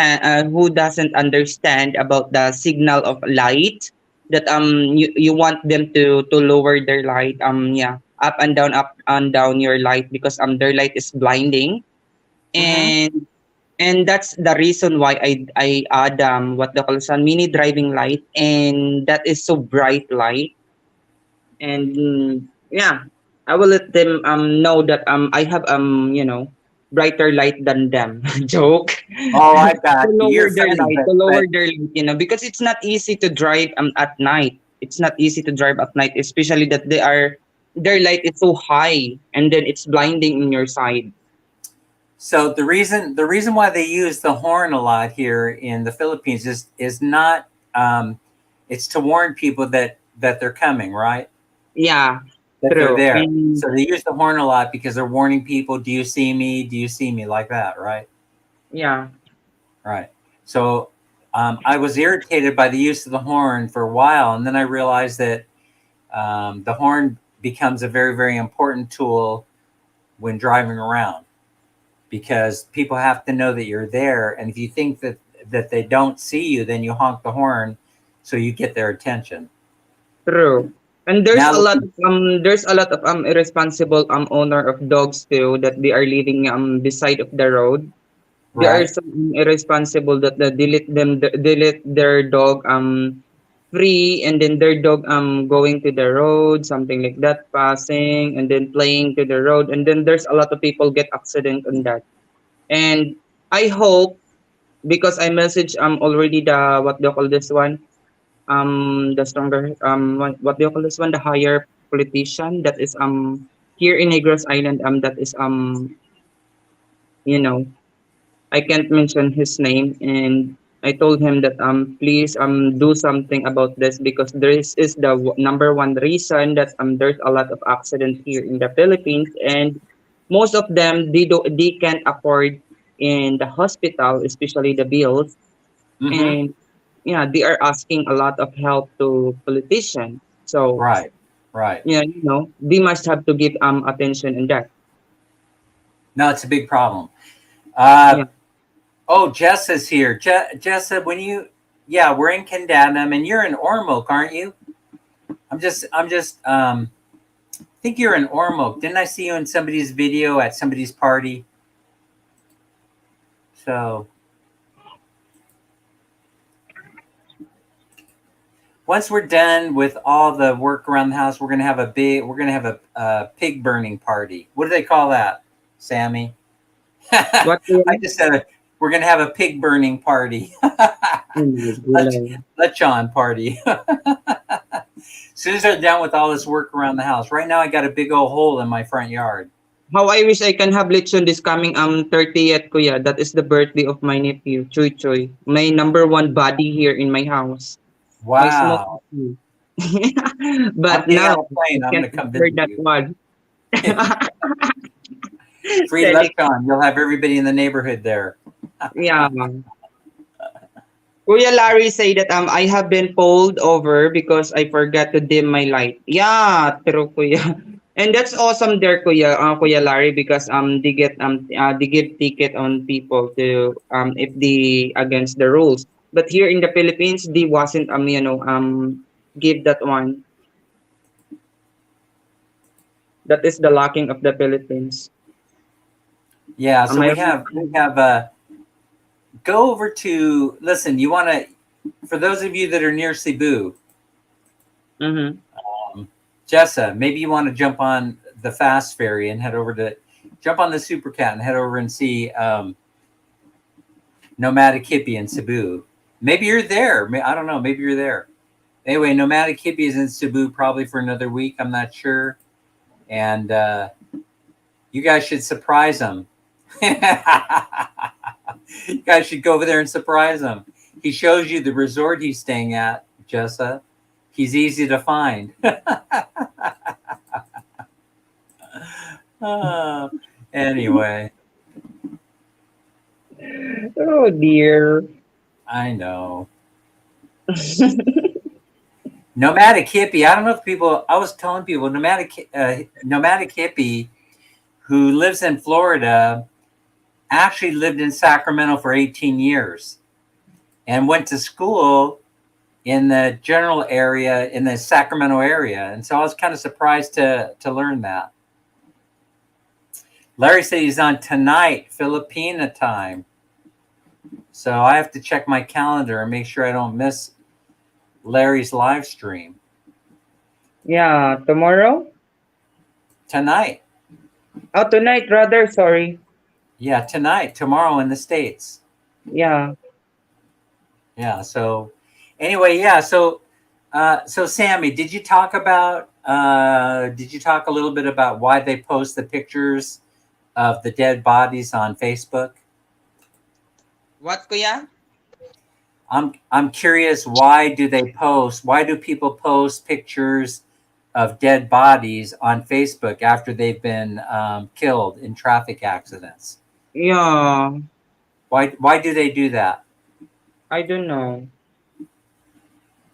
doesn't understand about the signal of light that you want them to lower their light up and down your light because their light is blinding. Mm-hmm. And that's the reason why I add what they call some mini driving light, and that is so bright light. And yeah, I will let them know that I have brighter light than them. Joke. Oh, I To got you. lower You're their funny, light, but because it's not easy to drive at night. It's not easy to drive at night, especially that their light is so high and then it's blinding in your side. so the reason why they use the horn a lot here in the Philippines is not it's to warn people that they're coming, right? Yeah, That they're true. there. And So they use the horn a lot because they're warning people, do you see me? Do you see me? Like that, right? yeah. Right. So I was irritated by the use of the horn for a while, and then I realized that the horn becomes a very, very important tool when driving around because people have to know that you're there. And if you think that they don't see you, then you honk the horn so you get their attention. True. And Now, there's a lot of irresponsible owner of dogs too that they are leaving beside of the road. They are right? so irresponsible that they let their dog free, and then their dog going to the road, something like that, passing and then playing to the road, and then there's a lot of people get accident on that. And I hope, because I message already the what do you call this one, the stronger what do you call this one, the higher politician that is here in Negros Island, that is you know I can't mention his name. And I told him that please do something about this because this is the number one reason that there's a lot of accident here in the Philippines. And most of them, they can't afford in the hospital, especially the bills. Mm-hmm. And yeah, they are asking a lot of help to politicians. So Right. Right. yeah, they must have to give attention in that. No, it's a big problem. Yeah. Uh, oh, Jess is here. Jessa, yeah, we're in Kendanum, and you're in Ormoc, aren't you? I think you're in Ormoc. Didn't I see you in somebody's video at somebody's party? So once we're done with all the work around the house, we're gonna have a pig burning party. What do they call that, Sammy? What I kuya? just said we're gonna have a pig burning party. Oh my Lech- God. Lechon party. As soon as I'm done with all this work around the house. Right now I got a big old hole in my front yard. How I wish I can have lechon this coming 30th kuya. That is the birthday of my nephew, Choy Choy. My number one body here in my house. My small Wow. nephew. I'm But getting now on a I plane. I'm can't gonna come afford visit that you. one. Free Telling, lechon. You'll have everybody in the neighborhood there. yeah. Kuya Larry say that I have been pulled over because I forgot to dim my light. Yeah, true kuya. And that's awesome there kuya, Kuya Larry, because they give ticket on people to if they against the rules. But here in the Philippines they wasn't give that one. That is the lacking of the Philippines. Yeah, so Am I we have go over to listen, you wanna for those of you that are near Cebu, mm-hmm. Jessa, maybe you want to jump on the fast ferry and head over to jump on the Supercat and head over and see Nomadic Hippie in Cebu. Maybe you're there. I don't know. Maybe you're there. Anyway, Nomadic Hippie is in Cebu probably for another week. I'm not sure. And you guys should surprise him. You guys should go over there and surprise him. He shows you the resort he's staying at, Jessa. He's easy to find. uh, anyway, Oh dear. I know. Nomadic hippie. I don't know if people. I was telling people nomadic hippie who lives in Florida actually lived in Sacramento for 18 years and went to school in the general area in the Sacramento area. And so I was kind of surprised to learn that. Larry said he's on tonight, Filipina time. So I have to check my calendar and make sure I don't miss Larry's live stream Yeah, tomorrow? tonight. Oh, tonight rather, sorry. Yeah, tonight, tomorrow in the States. Yeah. Yeah. So anyway, yeah. So Sammy, did you talk a little bit about why they post the pictures of the dead bodies on Facebook? What kuya? I'm curious, why do people post pictures of dead bodies on Facebook after they've been killed in traffic accidents? Yeah, Why do they do that? I don't know.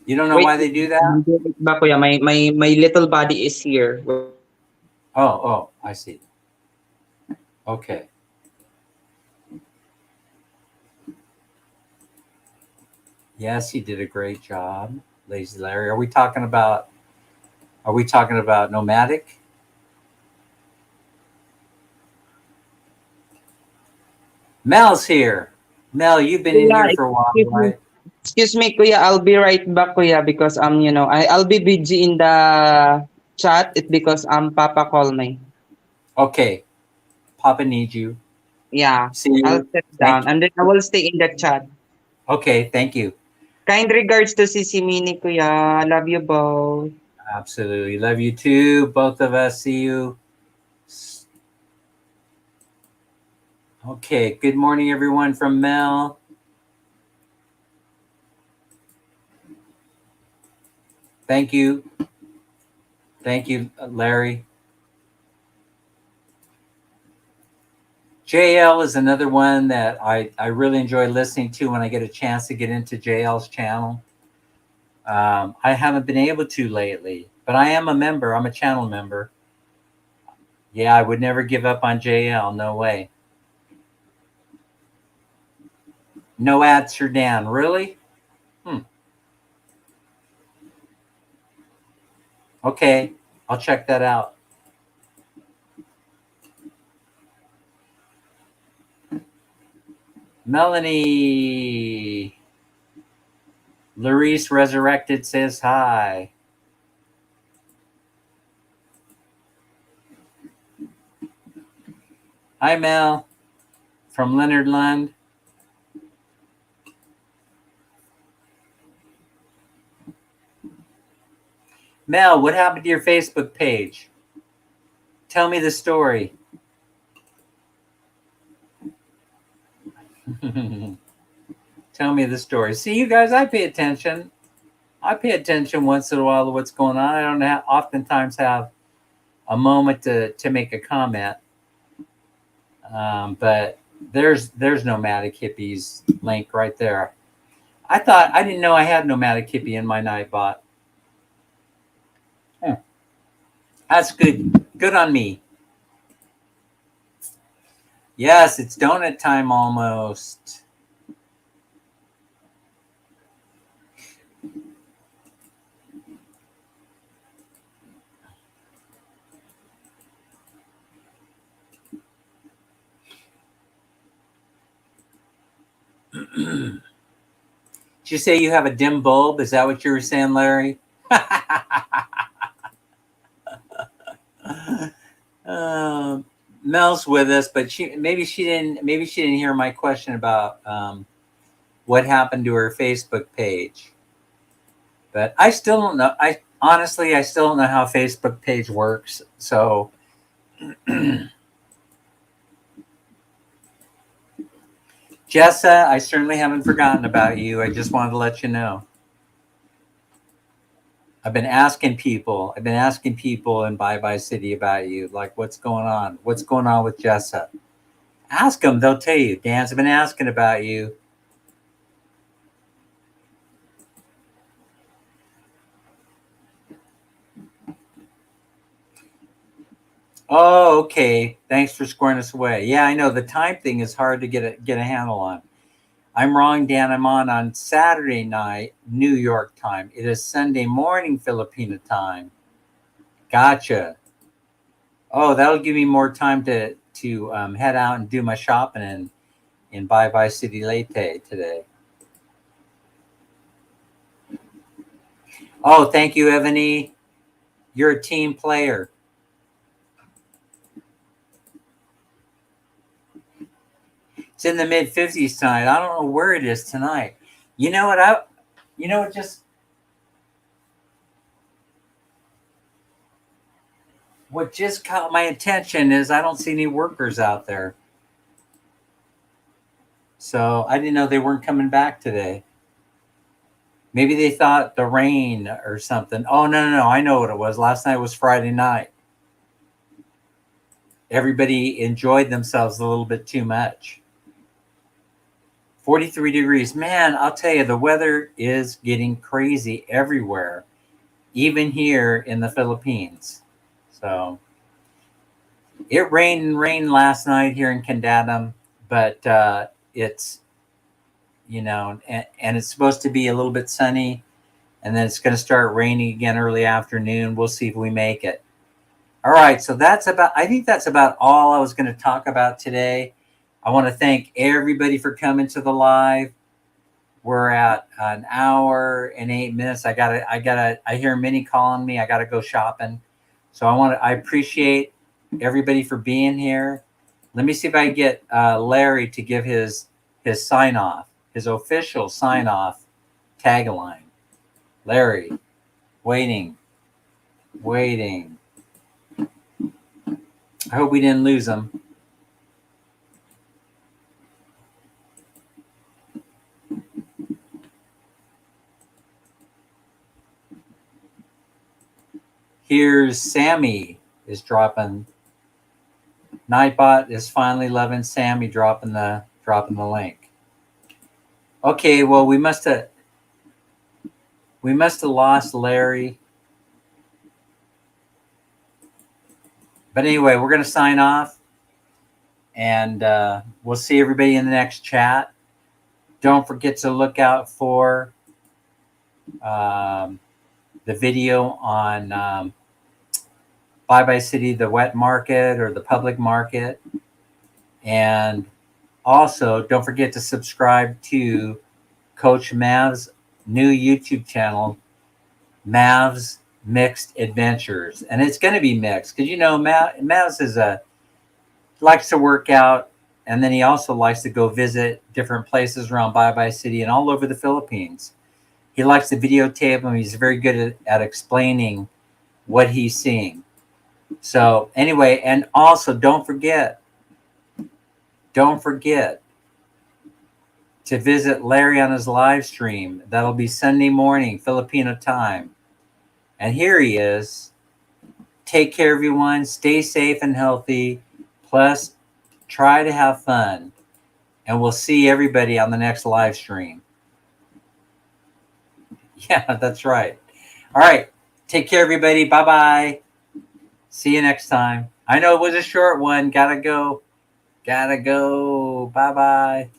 You don't know Wait, why they do that? wait ba kuya? My little body is here. Oh, I see. Okay. Yes, he did a great job, Lazy Larry. Are we talking about nomadic? Mel's here. Mel, you've been in Kuya, here for a while, excuse me. right? Excuse me, kuya. I'll be right back, kuya, because I'll be busy in the chat. It because Papa call me. Okay. Papa needs you. Yeah, See I'll you. sit Thank down you. and then I will stay in the chat. Okay, thank you. Kind regards to Sisi Mini, kuya. Love you both. Absolutely. Love you too. Both of us. See you. Okay. Good morning, everyone from Mel. Thank you. Thank you, Larry. JL is another one that I really enjoy listening to when I get a chance to get into JL's channel. I haven't been able to lately, but I am a member. I'm a channel member. Yeah, I would never give up on JL. No way. No ads for Dan. Really? Okay. I'll check that out. Melanie. Larice Resurrected says hi. Hi, Mel from Leonard Lund. Mel, what happened to your Facebook page? Tell me the story. Tell me the story. See, you guys, I pay attention. I pay attention once in a while to what's going on. I don't oftentimes have a moment to make a comment. But there's Nomadic Hippies link right there. I didn't know I had Nomadic Hippie in my Nightbot. That's good. Good on me. Yes, it's donut time almost. Did you say you have a dim bulb? Is that what you were saying, Larry? Mel's with us, but maybe she didn't hear my question about what happened to her Facebook page. But I still don't know. I still don't know how Facebook page works. So Jessa, I certainly haven't forgotten about you. I just wanted to let you know. I've been asking people in Bye Bye City about you, like what's going on? What's going on with Jessa? Ask them, they'll tell you. Dan's been asking about you. Oh, okay. Thanks for squaring us away. Yeah, I know the time thing is hard to get a handle on. I'm wrong, Dan. I'm on Saturday night, New York time. It is Sunday morning, Filipino time. Gotcha. Oh, that'll give me more time to head out and do my shopping in Bye Bye City Leyte today. Oh, thank you, Ebony. You're a team player. It's in the mid 50s tonight. I don't know where it is tonight. You know what? What just caught my attention is I don't see any workers out there. So I didn't know they weren't coming back today. Maybe they thought the rain or something. Oh, no. I know what it was. Last night was Friday night. Everybody enjoyed themselves a little bit too much. 43 degrees. Man, I'll tell you, the weather is getting crazy everywhere, even here in the Philippines. So it rained last night here in Candatum, but it's, and it's supposed to be a little bit sunny, and then it's going to start raining again early afternoon. We'll see if we make it. All right, so I think that's about all I was going to talk about today. I want to thank everybody for coming to the live. We're at an hour and 8 minutes. I hear Minnie calling me. I got to go shopping. So I appreciate everybody for being here. Let me see if I can get Larry to give his sign off, his official sign off tagline. Larry, waiting. I hope we didn't lose him. Here's Sammy is dropping. Nightbot is finally loving Sammy dropping the link. Okay, well we must have lost Larry. But anyway, we're going to sign off, and we'll see everybody in the next chat. Don't forget to look out for the video on Bye Bye City, the wet market or the public market. And also, don't forget to subscribe to Coach Mav's new YouTube channel, Mavs Mixed Adventures, and it's going to be mixed because Mavs likes to work out, and then he also likes to go visit different places around Bye Bye City and all over the Philippines. He likes to videotape them. He's very good at explaining what he's seeing. So anyway, and also don't forget to visit Larry on his live stream. That'll be Sunday morning, Filipino time. And here he is. Take care, everyone. Stay safe and healthy. Plus, try to have fun. And we'll see everybody on the next live stream. Yeah, that's right. All right. Take care, everybody. Bye-bye. See you next time. I know it was a short one. Gotta go. Bye-bye.